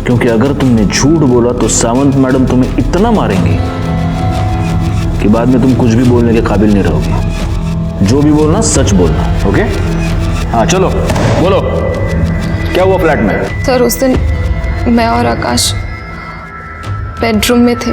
Speaker 1: क्योंकि अगर तुमने झूठ बोला तो सावंत मैडम तुम्हें इतना मारेंगी कि बाद में तुम कुछ भी बोलने के काबिल नहीं रहोगे। जो भी बोलना सच बोलना, ओके? हाँ चलो बोलो, क्या हुआ फ्लैट में?
Speaker 5: सर, उस दिन मैं और आकाश बेडरूम में थे।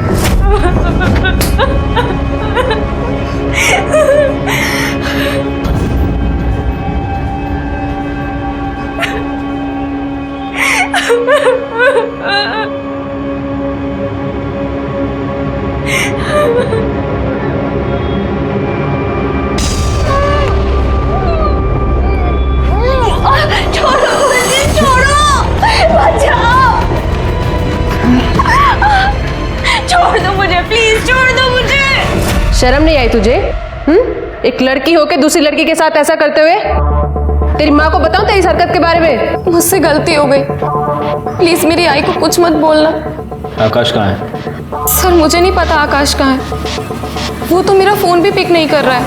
Speaker 2: छोड़ो मुझे, छोड़ो, बचाओ, छोड़ दो मुझे, प्लीज छोड़ दो मुझे।
Speaker 3: शर्म नहीं आई तुझे? एक लड़की होके दूसरी लड़की के साथ ऐसा करते हुए? तेरी माँ को बताऊं तेरी इस हरकत के बारे में?
Speaker 5: मुझसे गलती हो गई, प्लीज मेरी आई को कुछ मत बोलना।
Speaker 1: आकाश कहाँ है?
Speaker 5: सर, मुझे नहीं पता आकाश कहाँ है। वो तो मेरा फोन भी पिक नहीं कर रहा है।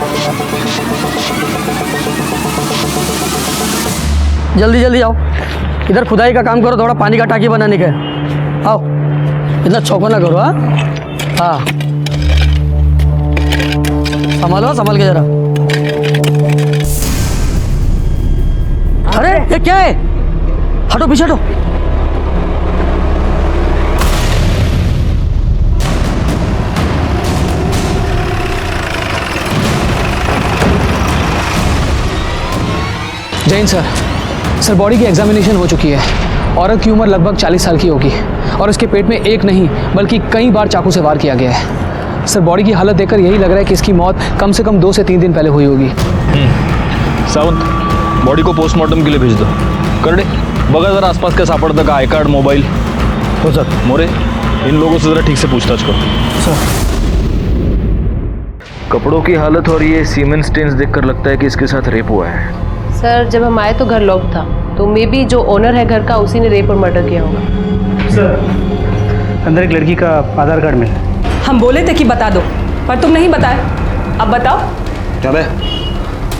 Speaker 12: जल्दी जल्दी आओ, इधर खुदाई का काम करो, थोड़ा पानी का टाकी बनाने का। आओ, इतना चौको ना करो। हाँ, संभालो, संभाल के जरा। अरे ये क्या है? हटो, पीछे हटो।
Speaker 9: जैन सर, बॉडी की एग्जामिनेशन हो चुकी है। औरत की उम्र लगभग 40 साल की होगी और इसके पेट में एक नहीं बल्कि कई बार चाकू से वार किया गया है। सर, बॉडी की हालत देखकर यही लग रहा है कि इसकी मौत कम से कम 2 से 3 दिन पहले हुई होगी।
Speaker 1: सावंत, बॉडी को पोस्टमार्टम के लिए भेज दो। कर दे, बगा जरा आसपास का सापड़ता का आई कार्ड, मोबाइल।
Speaker 9: हो सर।
Speaker 1: मोरे, इन लोगों से जरा ठीक से पूछताछ करो।
Speaker 9: सर,
Speaker 1: कपड़ों की हालत और ये सीमेंट स्टेन्स देखकर लगता है कि इसके साथ रेप हुआ है।
Speaker 3: सर, जब हम आए तो घर लॉक था, तो मे बी जो ओनर है घर का उसी ने रेप और मर्डर किया होगा।
Speaker 9: सर, अंदर एक लड़की का आधार कार्ड मिला।
Speaker 3: हम बोले थे कि बता दो, पर तुम नहीं बताए। अब बताओ।
Speaker 8: क्या बे,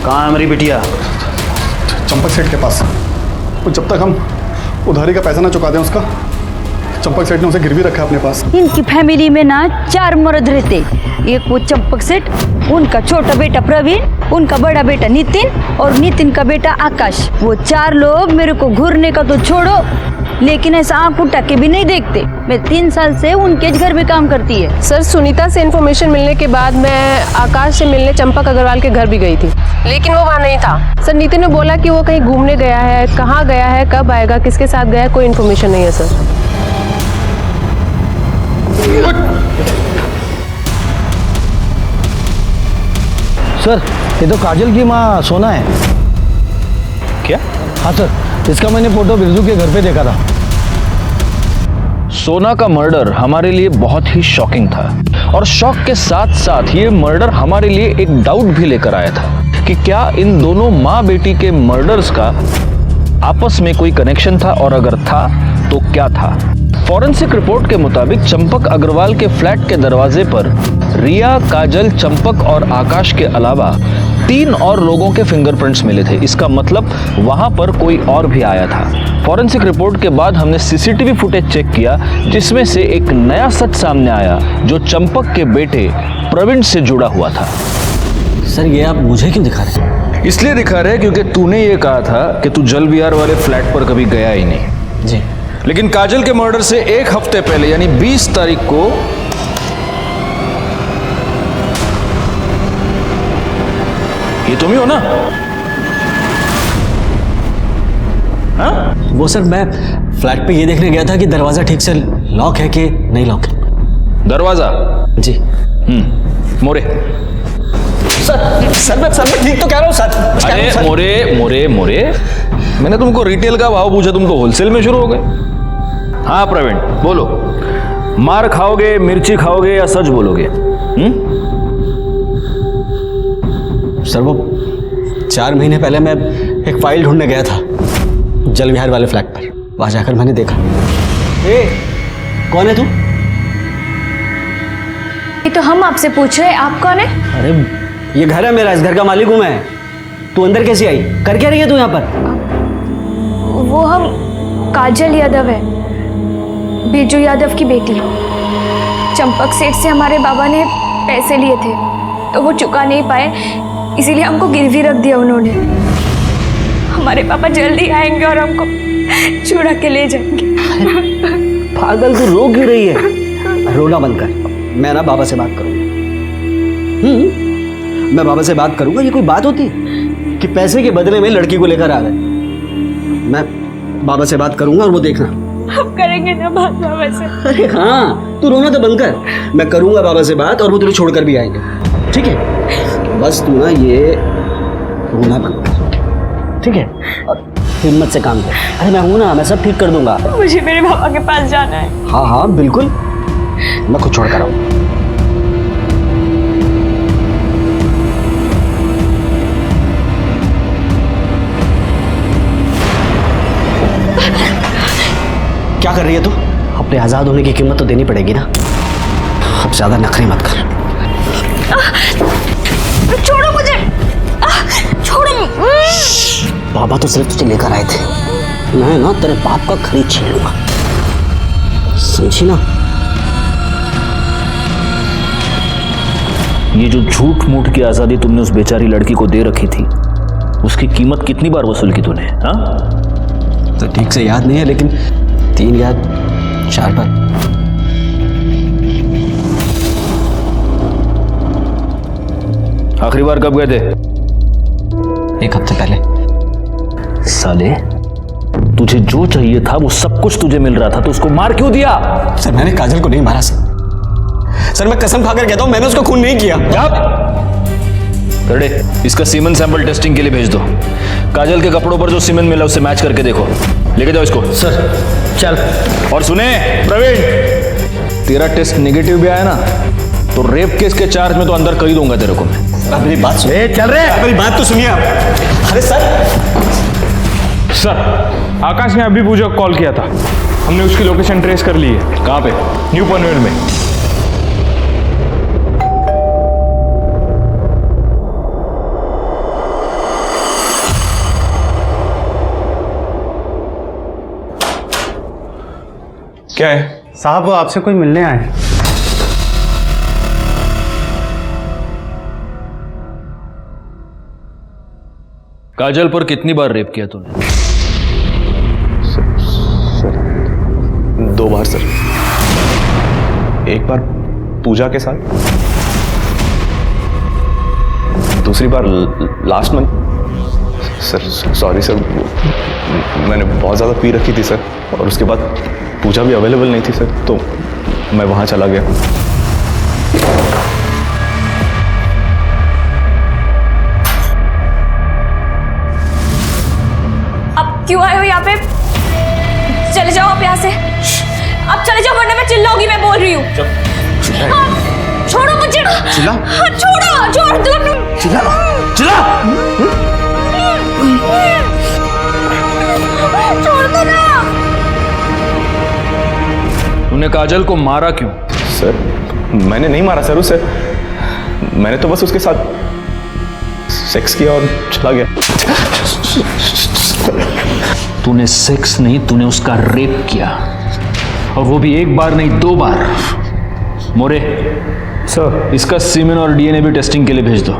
Speaker 8: कहाँ है मेरी बिटिया?
Speaker 7: चंपक सेठ के पास। वो जब तक हम उधारी का पैसा ना चुका दें उसका, चंपक सेठ ने उसे गिरवी रखा है अपने पास।
Speaker 10: इनकी फैमिली में ना 4 मर्द रहते। एक वो चंपक सेठ, उनका छोटा बेटा प्रवीण, उनका बड़ा बेटा नितिन और नितिन का बेटा आकाश। वो 4 लोग मेरे को घूरने का तो छोड़ो, लेकिन ऐसा आंख उठा के भी नहीं देखते। मैं 3 साल से उनके घर में काम करती है।
Speaker 5: सर, सुनीता से इन्फॉर्मेशन मिलने के बाद मैं आकाश से मिलने चंपक अग्रवाल के घर भी गई थी, लेकिन वो वहाँ नहीं था। सर, नितिन ने बोला कि वो कहीं घूमने गया है, कहाँ गया है, कब आएगा, किसके साथ गया है, कोई इन्फॉर्मेशन नहीं है सर।
Speaker 12: सर, ये तो काजल की माँ सोना है।
Speaker 1: क्या?
Speaker 12: हाँ सर, इसका मैंने फोटो बिरजू के घर पे देखा था।
Speaker 1: सोना का मर्डर हमारे लिए बहुत ही शॉकिंग था, और शॉक के साथ साथ ये मर्डर हमारे लिए एक डाउट भी लेकर आया था कि क्या इन दोनों माँ बेटी के मर्डर्स का आपस में कोई कनेक्शन था, और अगर था तो क्या था। फॉरेंसिक रिपोर्ट के मुताबिक चंपक अग्रवाल के फ्लैट के दरवाजे पर रिया, काजल, चंपक और आकाश के अलावा 3 और लोगों के फिंगरप्रिंट्स मिले थे। इसका मतलब वहां पर कोई और भी आया था। फॉरेंसिक रिपोर्ट के बाद हमने सीसीटीवी फुटेज चेक किया, जिसमें से एक नया सच सामने आया जो चंपक के बेटे प्रवीण से जुड़ा हुआ था।
Speaker 12: सर, ये आप मुझे क्यों दिखा रहे हैं?
Speaker 1: इसलिए दिखा रहे क्योंकि तूने ये कहा था कि तू जल विहार वाले फ्लैट पर कभी गया ही नहीं।
Speaker 12: जी।
Speaker 1: लेकिन काजल के मर्डर से 1 हफ्ते पहले यानी 20 तारीख को ये तुम ही हो ना? हाँ?
Speaker 12: वो सर, मैं फ्लैट पे ये देखने गया था कि दरवाजा ठीक से लॉक है कि नहीं लॉक है।
Speaker 1: दरवाजा?
Speaker 12: जी।
Speaker 1: मोरे।
Speaker 12: सर मैं ठीक तो कह रहा हूँ सर।
Speaker 1: अरे मोरे, मैंने तुमको रिटेल का भाव पूछा, तुम तो होलसेल में शुरू हो गए। हाँ प्रवीण, बोलो, मार खाओगे, मिर्ची खाओगे या सच बोलोगे?
Speaker 12: सर, वो 4 महीने पहले मैं एक फाइल ढूंढने गया था जल विहार वाले फ्लैट पर। वहां जाकर मैंने देखा। ए, कौन है तू?
Speaker 2: ये तो हम आपसे पूछ रहे हैं, आप कौन है?
Speaker 12: अरे ये घर है मेरा, इस घर का मालिक हूं मैं। तू अंदर कैसी आई? कर क्या रही है तू यहाँ पर?
Speaker 2: वो हम काजल यादव है, बिरजू यादव की बेटी। चंपक सेठ से हमारे बाबा ने पैसे लिए थे, तो वो चुका नहीं पाए, इसीलिए हमको गिरवी रख दिया उन्होंने। हमारे पापा जल्दी आएंगे और हमको छुड़ा के ले जाएंगे।
Speaker 12: पागल, तू रो क्यों रही है? रोना बंद कर। मैं ना बाबा से बात करूंगा। मैं बाबा से बात करूंगा। ये कोई बात होती है कि पैसे के बदले में लड़की को लेकर आ गए? मैं बाबा से बात करूंगा और वो देखना।
Speaker 2: हम करेंगे ना बात बाबा से।
Speaker 12: अरे हाँ, तू रोना तो बंद कर। मैं करूंगा बाबा से बात और वो तुझे छोड़कर भी आएंगे, ठीक है? बस तू ना ये रोना बंद कर, ठीक है? और हिम्मत से काम कर। अरे मैं हूं ना, मैं सब ठीक कर दूंगा।
Speaker 2: मुझे मेरे पापा के पास जाना है।
Speaker 12: हाँ हाँ बिल्कुल, मैं खुद छोड़ कर आऊँ। क्या कर रही है तू? अपने आजाद होने की कीमत तो देनी पड़ेगी ना। अब ज्यादा नखरे मत कर।
Speaker 2: छोड़ो मुझे, छोड़ो।
Speaker 12: बाबा तो सिर्फ तुझे लेकर आए थे, मैं ना तेरे बाप का खरीद छीन लूंगा, समझी ना?
Speaker 1: ये जो झूठ मूठ की आजादी तुमने उस बेचारी लड़की को दे रखी थी, उसकी कीमत कितनी बार वसूल की तूने? हाँ,
Speaker 12: तो ठीक से याद नहीं है, लेकिन 3 या 4 बार।
Speaker 1: आखिरी बार कब गए थे?
Speaker 12: 1 हफ्ते पहले।
Speaker 1: साले, तुझे जो चाहिए था वो सब कुछ तुझे मिल रहा था, तो उसको मार क्यों दिया?
Speaker 12: सर, मैंने काजल को नहीं मारा सर, मैं कसम खाकर कहता हूं मैंने उसको खून नहीं किया।
Speaker 1: करड़े, इसका सीमेंट सैंपल टेस्टिंग के लिए भेज दो। काजल के कपड़ों पर जो सीमेंट मिला उससे मैच करके देखो। लेके जाओ इसको।
Speaker 12: सर चल।
Speaker 1: और सुने प्रवीण, तेरा टेस्ट नेगेटिव भी आया ना, तो रेप केस के चार्ज में तो अंदर कर ही दूंगा तेरे को मैं।
Speaker 12: आप मेरी बात सुनिए। चल रहे, मेरी बात तो सुनिए आप। अरे
Speaker 4: सर, आकाश ने अभी पूजा को कॉल किया था, हमने उसकी लोकेशन ट्रेस कर ली है।
Speaker 1: कहाँ पे?
Speaker 4: न्यू पनवेल में।
Speaker 13: क्या है?
Speaker 9: साहब वो आपसे कोई मिलने आए हैं।
Speaker 1: काजल पर कितनी बार रेप किया तूने?
Speaker 13: सर 2 बार सर। एक बार पूजा के साथ, दूसरी बार last month. Sir sorry sir, मैंने बहुत ज़्यादा पी रखी थी सर, और उसके बाद पूजा भी अवेलेबल नहीं थी सर, तो मैं वहाँ चला गया।
Speaker 3: अब क्यों आए हो यहाँ पे? चले जाओ आप यहाँ से, अब चले जाओ वरना मैं चिल्लाऊंगी। मैं बोल रही हूँ। छोड़ो मुझे।
Speaker 7: चिल्ला।
Speaker 3: छोड़ो, छोड़ दो।
Speaker 7: चिल्ला चिल्ला।
Speaker 3: छोड़ दो ना।
Speaker 1: तूने काजल को मारा क्यों?
Speaker 13: सर मैंने नहीं मारा सर उसे, मैंने तो बस उसके साथ सेक्स किया और चला गया।
Speaker 1: तूने सेक्स नहीं, तूने उसका रेप किया, और वो भी 1 बार नहीं 2 बार। मोरे
Speaker 9: सर।
Speaker 1: इसका सीमेन और डीएनए भी टेस्टिंग के लिए भेज दो।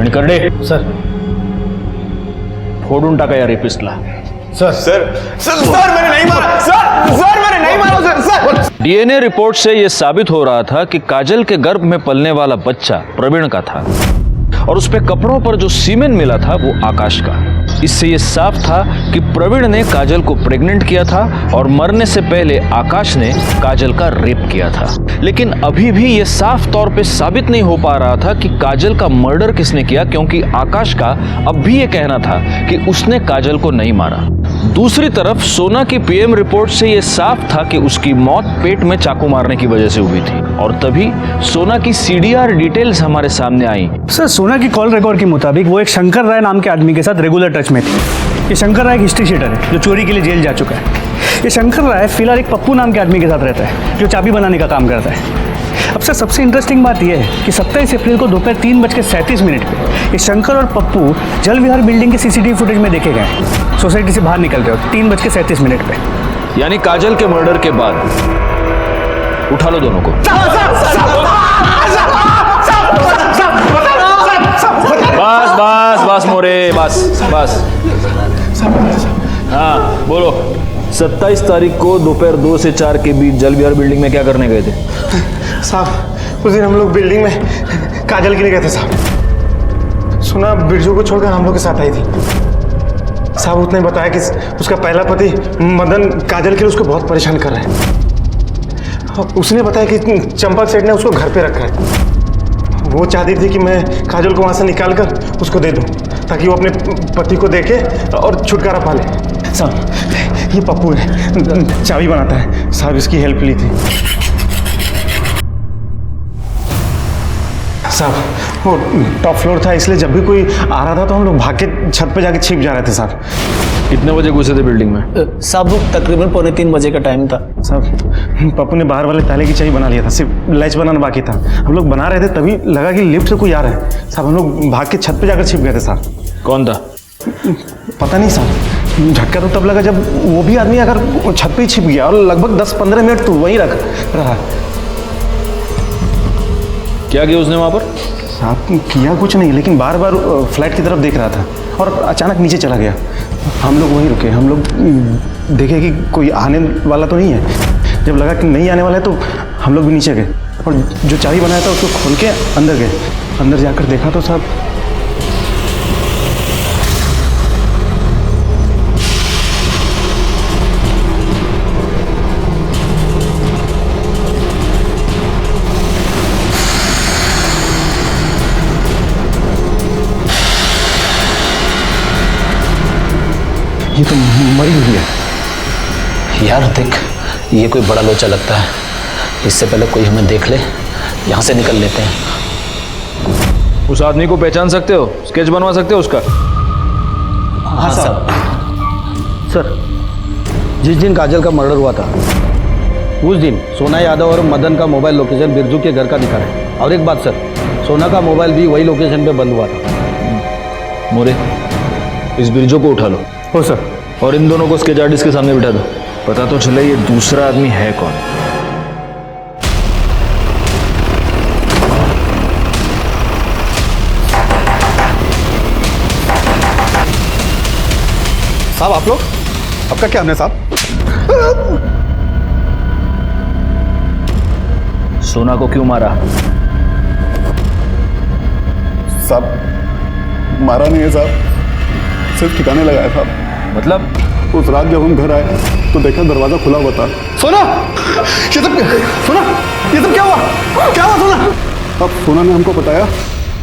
Speaker 1: आणि करडे
Speaker 9: सर।
Speaker 1: फोडून टाका या रेपिस्टला।
Speaker 7: सर सर सर सर मैंने नहीं मारा सर, सर मैंने नहीं मारा सर।
Speaker 1: डीएनए रिपोर्ट से यह साबित हो रहा था कि काजल के गर्भ में पलने वाला बच्चा प्रवीण का था, और उस पे कपड़ों पर जो सीमेन मिला था वो आकाश का। इससे यह साफ था कि प्रवीण ने काजल को प्रेग्नेंट किया था, और मरने से पहले आकाश ने काजल का रेप किया था। लेकिन अभी भी यह साफ तौर पे साबित नहीं हो पा रहा था कि काजल का मर्डर किसने किया, क्योंकि आकाश का अब भी यह कहना था कि उसने काजल को नहीं मारा। दूसरी तरफ सोना की पीएम रिपोर्ट से यह साफ था कि उसकी मौत पेट में चाकू मारने की वजह से हुई थी, और तभी सोना की सीडीआर डिटेल्स हमारे सामने आई।
Speaker 9: सर सोना की कॉल रिकॉर्ड के मुताबिक वो एक शंकर राय नाम के आदमी के साथ रेगुलर टच में थी। ये शंकर राय एक हिस्ट्री शीटर है जो चोरी के लिए जेल जा चुका है। ये शंकर राय फिलहाल एक पप्पू नाम के आदमी के साथ रहता है जो चाबी बनाने का काम करता है। अब सर सबसे इंटरेस्टिंग बात यह है कि 27 अप्रैल को दोपहर 3:37 पे ये शंकर और पप्पू जल विहार बिल्डिंग के सीसीटीवी फुटेज में देखे गए, सोसाइटी से बाहर निकलते हो 3:37 पे।
Speaker 1: यानी काजल के मर्डर के बाद उठा लो दोनों को। बस बस बस मोरे, बस बस। हाँ बोलो, 27 तारीख को दोपहर 2 से 4 के बीच जल विहार बिल्डिंग में क्या करने गए थे?
Speaker 14: साहब उस दिन हम लोग बिल्डिंग में काजल के लिए गए थे साहब। सुना बिरजू को छोड़कर हम लोग के साथ आई थी साहब। उसने बताया कि उसका पहला पति मदन काजल के लिए उसको बहुत परेशान कर रहा है। उसने बताया कि चंपक सेठ ने उसको घर पे रखा है। वो चाहती थी कि मैं काजल को वहाँ से निकाल कर उसको दे दूँ ताकि वो अपने पति को देखे और छुटकारा पा ले। साहब ये पप्पू है, चाबी बनाता है साहब, इसकी हेल्प ली थी साहब। वो टॉप फ्लोर था इसलिए जब भी कोई आ रहा था तो हम लोग भाग के छत पे जाके छिप जा रहे थे साहब।
Speaker 1: कितने बजे घुसे थे बिल्डिंग में?
Speaker 12: साहब वो तकरीबन 2:45 बजे का टाइम था
Speaker 14: साहब। पप्पू ने बाहर वाले ताले की चाबी बना लिया था, सिर्फ लैच बनाना बाकी था। हम लोग बना रहे थे तभी लगा कि लिफ्ट से कोई आ रहा है साहब। हम लोग भाग के छत पे जाकर छिप गए थे साहब।
Speaker 1: कौन था?
Speaker 14: पता नहीं साहब, झटका तो तब लगा जब वो भी आदमी अगर छत पे ही छिप गया, और लगभग 10-15 मिनट तो वहीं रहा।
Speaker 1: क्या किया उसने वहां पर?
Speaker 14: साहब किया कुछ नहीं, लेकिन बार बार फ्लैट की तरफ देख रहा था और अचानक नीचे चला गया। हम लोग वहीं रुके, हम लोग देखे कि कोई आने वाला तो नहीं है। जब लगा कि नहीं आने वाला है तो हम लोग भी नीचे गए, और जो चाबी बनाया था उसको खोल के अंदर गए। अंदर जाकर देखा तो साहब ये तो मरी हुई है।
Speaker 12: यार देख, ये कोई बड़ा लोचा लगता है। इससे पहले कोई हमें देख ले, यहाँ से निकल लेते हैं।
Speaker 1: उस आदमी को पहचान सकते हो? स्केच बनवा सकते हो उसका?
Speaker 12: हाँ साहब।
Speaker 15: सर जिस दिन काजल का मर्डर हुआ था उस दिन सोना यादव और मदन का मोबाइल लोकेशन बिरजू के घर का दिखा रहा है। और एक बात सर, सोना का मोबाइल भी वही लोकेशन पे बंद हुआ था।
Speaker 1: मोरे, इस बिरजू को उठा लो।
Speaker 9: हो सर।
Speaker 1: और इन दोनों को स्केच आर्टिस्ट के सामने बिठा दो। पता तो चले ये दूसरा आदमी है कौन।
Speaker 7: साहब आप लोग, आपका क्या हमने साहब?
Speaker 1: सोना को क्यों मारा?
Speaker 7: साहब मारा नहीं है साहब, सिर्फ ठिकाने लगाया साहब।
Speaker 1: मतलब
Speaker 7: उस रात जब हम घर आए तो देखा दरवाजा खुला हुआ था। सोना, ये सब क्या हुआ? क्या हुआ सोना? अब सोना ने हमको बताया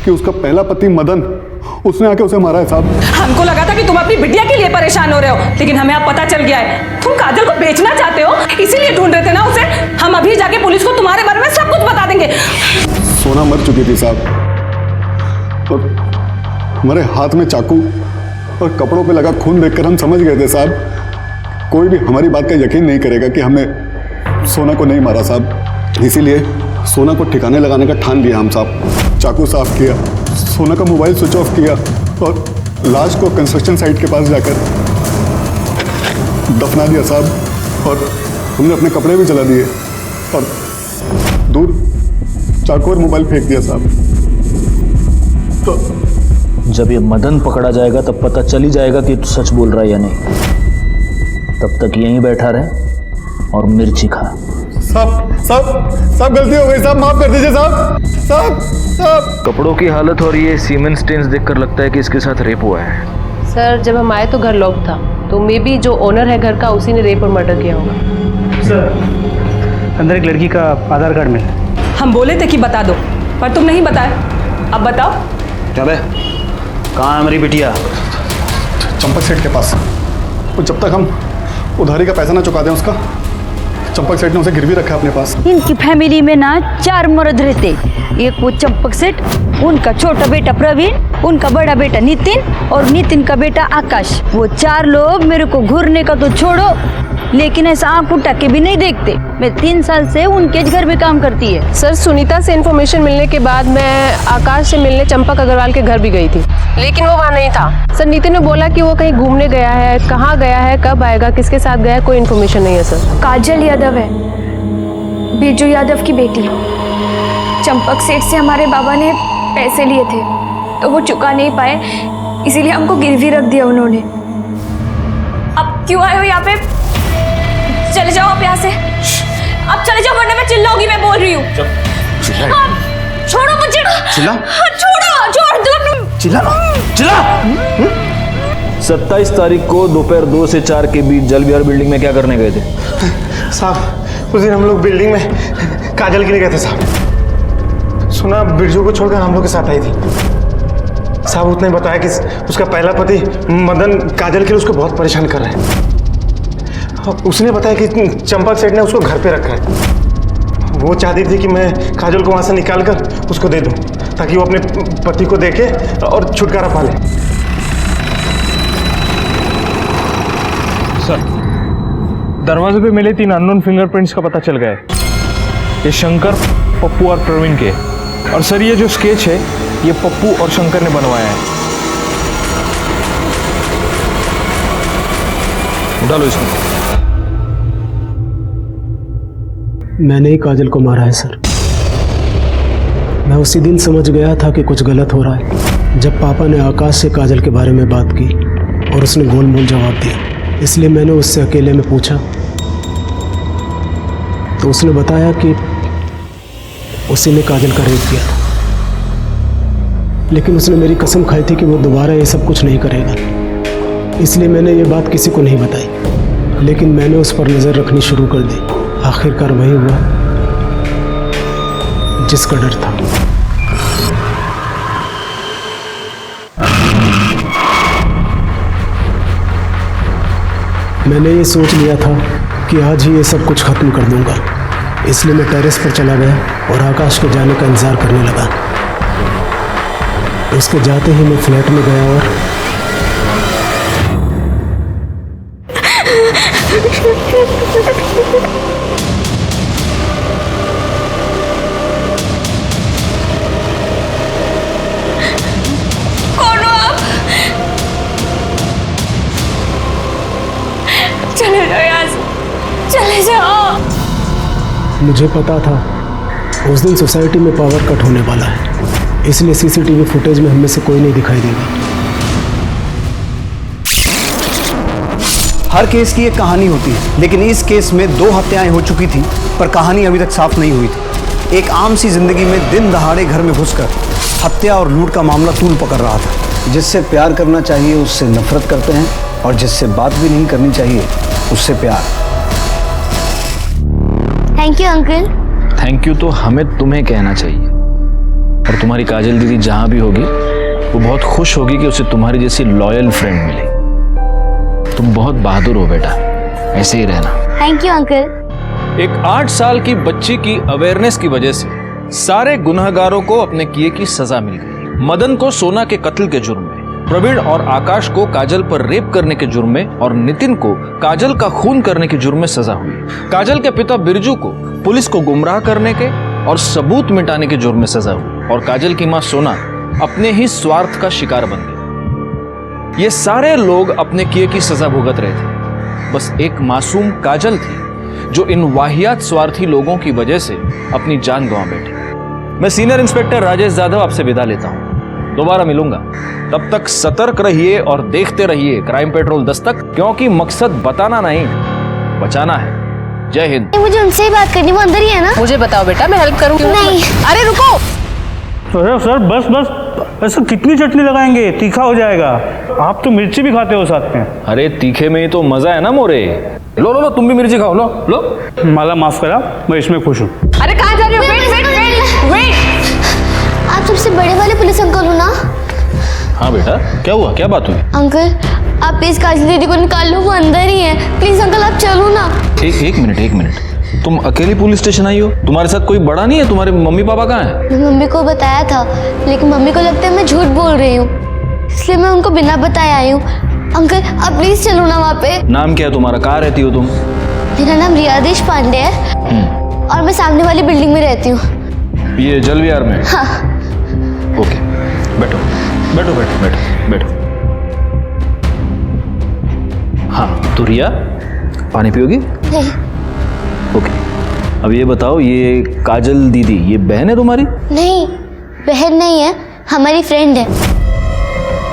Speaker 7: कि उसका पहला पति मदन, उसने आके उसे मारा है साहब।
Speaker 3: हमको लगा था कि तुम अपनी बिटिया के लिए परेशान हो रहे हो, लेकिन हमें अब पता चल गया है तुम काजल को बेचना चाहते हो, इसीलिए ढूंढ रहे थे ना उसे। हम अभी जाके पुलिस को तुम्हारे बारे में सब कुछ बता देंगे।
Speaker 7: सोना मर चुकी थी साहब, और हमारे हाथ में चाकू और कपड़ों पे लगा खून देखकर हम समझ गए थे साहब, कोई भी हमारी बात का यकीन नहीं करेगा कि हमने सोना को नहीं मारा साहब। इसीलिए सोना को ठिकाने लगाने का ठान लिया हम साहब। चाकू साफ किया, सोना का मोबाइल स्विच ऑफ किया और लाश को कंस्ट्रक्शन साइट के पास जाकर दफना दिया साहब। और हमने अपने कपड़े भी जला दिए और दूर चाकू और मोबाइल फेंक दिया साहब। तो
Speaker 1: जब ये मदन पकड़ा जाएगा तब पता चल ही जाएगा कि तू सच बोल रहा है या नहीं। तब तक यहीं बैठा रहे और मिर्ची खा।
Speaker 7: साहब गलती हो गई साहब, माफ कर दीजिए साहब। साहब
Speaker 1: कपड़ों की हालत और ये सीमेंट स्टेन्स देखकर लगता है कि इसके साथ रेप हुआ है।
Speaker 5: सर जब हम आए तो घर लॉक था, तो मे बी जो ओनर है घर का उसी ने रेप और मर्डर किया होगा।
Speaker 9: सर अंदर एक लड़की का आधार कार्ड मिला।
Speaker 3: हम बोले थे कि बता दो, पर तुम नहीं बताए। अब बताओ।
Speaker 12: क्या बे, कहाँ है मेरी बिटिया?
Speaker 7: चंपक सेठ के पास। तो जब तक हम उधारी का पैसा ना चुका दें उसका, चंपक सेठ ने उसे गिरवी रखा है अपने पास।
Speaker 10: इनकी फैमिली में ना 4 मर्द रहते। एक वो चंपक सेठ, उनका छोटा बेटा प्रवीण, उनका बड़ा बेटा नितिन और नितिन का बेटा आकाश। वो 4 लोग मेरे को घूरने का तो छोड़ो, लेकिन ऐसा आंख उठा के भी नहीं देखते। मैं 3 साल से उनके घर में काम करती है।
Speaker 5: सर सुनीता से इन्फॉर्मेशन मिलने के बाद मैं आकाश से मिलने चंपक अग्रवाल के घर भी गई थी, लेकिन वो वहाँ नहीं था। सर नितिन ने बोला कि वो कहीं घूमने गया है, कहाँ गया है, कब आएगा, किसके साथ गया है, कोई इन्फॉर्मेशन नहीं है सर।
Speaker 2: काजल यादव है, बिरजू यादव की बेटी। चंपक सेठ से हमारे बाबा ने पैसे लिए थे तो वो चुका नहीं पाए, इसीलिए हमको गिरवी रख दिया उन्होंने। अब क्यों आए हो यहाँ पे? चले जाओ आप यहाँ से। अब चले जाओ वरना मैं चिल्लाऊंगी। मैं बोल रही हूँ। छोड़ो मुझे।
Speaker 12: चिल्ला?
Speaker 2: छोड़ो, छोड़ दो।
Speaker 12: चिल्ला
Speaker 1: 27 तारीख को दोपहर 2 से 4 के बीच जल विहार बिल्डिंग में क्या करने गए थे?
Speaker 14: साहब उस दिन हम लोग बिल्डिंग में काजल के लिए गए थे साहब। सुना बिरजू को छोड़कर हम लोग के साथ आई थी साहब। उसने बताया कि उसका पहला पति मदन काजल के लिए उसको बहुत परेशान कर रहा है। उसने बताया कि चंपक सेठ ने उसको घर पे रखा है। वो चाहती थी कि मैं काजल को वहाँ से निकाल कर उसको दे दूँ ताकि वो अपने पति को देखे और छुटकारा पा ले।
Speaker 4: सर दरवाजे पे मिले 3 अननोन फिंगरप्रिंट्स का पता चल गया है। ये शंकर, पप्पू और प्रवीण के। और सर ये जो स्केच है ये पप्पू और शंकर ने बनवाया है। डालो इसमें।
Speaker 16: मैंने ही काजल को मारा है सर। मैं उसी दिन समझ गया था कि कुछ गलत हो रहा है जब पापा ने आकाश से काजल के बारे में बात की और उसने गोलमोल जवाब दिया। इसलिए मैंने उससे अकेले में पूछा तो उसने बताया कि उसी ने काजल का रेप किया था, लेकिन उसने मेरी कसम खाई थी कि वो दोबारा ये सब कुछ नहीं करेगा। इसलिए मैंने ये बात किसी को नहीं बताई, लेकिन मैंने उस पर नज़र रखनी शुरू कर दी। आखिरकार वही हुआ जिसका डर था। मैंने ये सोच लिया था कि आज ही ये सब कुछ खत्म कर दूंगा, इसलिए मैं टेरेस पर चला गया और आकाश के जाने का इंतज़ार करने लगा। उसके जाते ही मैं फ्लैट में गया और
Speaker 2: कौन हो आप? चले जाओ यहाँ से।
Speaker 3: चले जाओ।
Speaker 16: मुझे पता था उस दिन सोसाइटी में पावर कट होने वाला है, इसलिए सीसीटीवी फुटेज में हम में से कोई नहीं दिखाई देगा।
Speaker 9: हर केस की एक कहानी होती है, लेकिन इस केस में 2 हत्याएं हो चुकी थी, पर कहानी अभी तक साफ नहीं हुई थी। एक आम सी जिंदगी में दिन दहाड़े घर में घुसकर हत्या और लूट का मामला तूल पकड़ रहा था। जिससे प्यार करना चाहिए उससे नफरत करते हैं, और जिससे बात भी नहीं करनी चाहिए उससे प्यार।
Speaker 2: Thank you uncle.
Speaker 1: Thank you तो हमें तुम्हें कहना चाहिए, और तुम्हारी काजल दीदी जहां भी होगी वो बहुत खुश होगी कि उसे तुम्हारी जैसी लॉयल फ्रेंड मिली। तुम बहुत बहादुर हो बेटा, ऐसे ही रहना।
Speaker 2: Thank you uncle.
Speaker 1: एक 8 साल की बच्ची की अवेयरनेस की वजह से सारे गुनहगारों को अपने किए की सजा मिल गई। मदन को सोना के कत्ल के जुर्म में, प्रवीण और आकाश को काजल पर रेप करने के जुर्म में, और नितिन को काजल का खून करने के जुर्म में सजा हुई। काजल के पिता बिरजू को पुलिस को गुमराह करने के और सबूत मिटाने के जुर्म में सजा हुई, और काजल की मां सोना अपने ही स्वार्थ का शिकार बन गई। ये सारे लोग अपने किए की सजा भुगत रहे थे, बस एक मासूम काजल थी जो इन वाहियात स्वार्थी लोगों की वजह से अपनी जान गंवा बैठी। मैं सीनियर इंस्पेक्टर राजेश जाधव आपसे विदा लेता हूं, दोबारा मिलूंगा। तब तक सतर्क रहिए और देखते रहिए क्राइम पेट्रोल दस्तक, क्योंकि मकसद बताना नहीं, बचाना है। जय हिंद।
Speaker 2: मुझे उनसे ही बात करनी, वो अंदर ही है ना?
Speaker 5: मुझे बताओ बेटा, मैं हेल्प करूँ?
Speaker 2: नहीं।
Speaker 5: अरे रुको।
Speaker 9: सर बस बस, ऐसा कितनी चटनी लगाएंगे, तीखा हो जाएगा। आप तो मिर्ची भी खाते हो साथ में।
Speaker 1: अरे तीखे में ही तो मजा है ना मोरे। लो लो लो, तुम भी मिर्ची खाओ, लो लो।
Speaker 9: माला माफ करा, मैं इसमें खुश हूँ।
Speaker 5: अरे कहाँ जा रहे हो? Wait wait wait wait.
Speaker 2: आप सबसे बड़े वाले पुलिस अंकल हो ना?
Speaker 1: हाँ बेटा, क्या हुआ, क्या बात हुई?
Speaker 2: अंकल आप प्लीज काजल दीदी को निकाल लो, वो अंदर ही है। प्लीज अंकल आप चलो ना।
Speaker 1: एक मिनट, तुम अकेली पुलिस स्टेशन आई हो? तुम्हारे साथ कोई बड़ा नहीं है? तुम्हारे मम्मी पापा कहाँ हैं?
Speaker 2: मैं मम्मी को बताया था, लेकिन मम्मी को लगता है मैं झूठ बोल रही हूँ, इसलिए मैं उनको बिना बताए आई हूँ। अंकल आप प्लीज चलो ना वहाँ पे।
Speaker 1: नाम क्या है तुम्हारा, कहाँ रहती हो तुम?
Speaker 2: मेरा नाम रिया देशपांडे है, और मैं सामने वाली बिल्डिंग में रहती हूँ।
Speaker 1: ये जल विहार में?
Speaker 2: हाँ।
Speaker 1: ओके, बैठो बैठो बैठो बैठो बैठो। हाँ तो रिया, पानी पियोगी?
Speaker 2: नहीं।
Speaker 1: ओके, अब ये बताओ, ये काजल दीदी ये बहन है तुम्हारी?
Speaker 2: नहीं, बहन नहीं है, हमारी फ्रेंड है,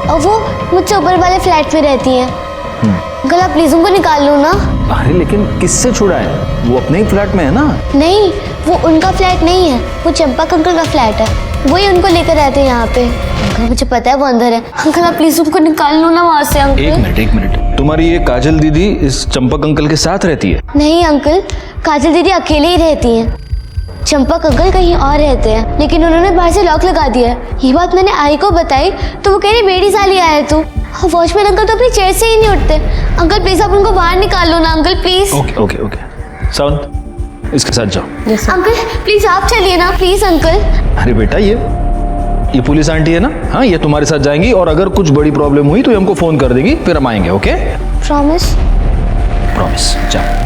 Speaker 2: और वो मुझसे ऊपर वाले फ्लैट में रहती है। अंकल आप प्लीज उनको निकाल लो ना।
Speaker 1: अरे लेकिन किससे छुड़ा है? वो अपने ही फ्लैट में है ना?
Speaker 2: नहीं, वो उनका फ्लैट नहीं है, वो चंपक अंकल का फ्लैट है, वही उनको लेकर आते हैं यहाँ पे। अंकल मुझे पता है वो अंदर है, अंकल आप प्लीज उनको निकाल लो ना वहाँ से। अंकल
Speaker 1: एक मिनट, तुम्हारी ये काजल दीदी इस चंपक अंकल के साथ रहती है?
Speaker 2: नहीं अंकल, काजल दीदी अकेले ही रहती हैं। चंपक अंकल कहीं और रहते हैं, लेकिन उन्होंने बाहर से लॉक लगा दिया है। ये बात मैंने आई को बताई तो वो कह रही बेटी साली आया तू। वॉचमैन अंकल तो अपनी चेयर से ही नहीं उठते। अंकल प्लीज आप उनको बाहर निकाल लो ना अंकल, प्लीज।
Speaker 1: ओके सावंत, इसके साथ जाओ।
Speaker 2: अंकल प्लीज आप चलिए ना, प्लीज अंकल।
Speaker 1: अरे बेटा, ये पुलिस आंटी है ना, हाँ ये तुम्हारे साथ जाएंगी, और अगर कुछ बड़ी प्रॉब्लम हुई तो ये हमको फोन कर देगी, फिर हम आएंगे। ओके?
Speaker 2: प्रॉमिस?
Speaker 1: प्रॉमिस। जाओ।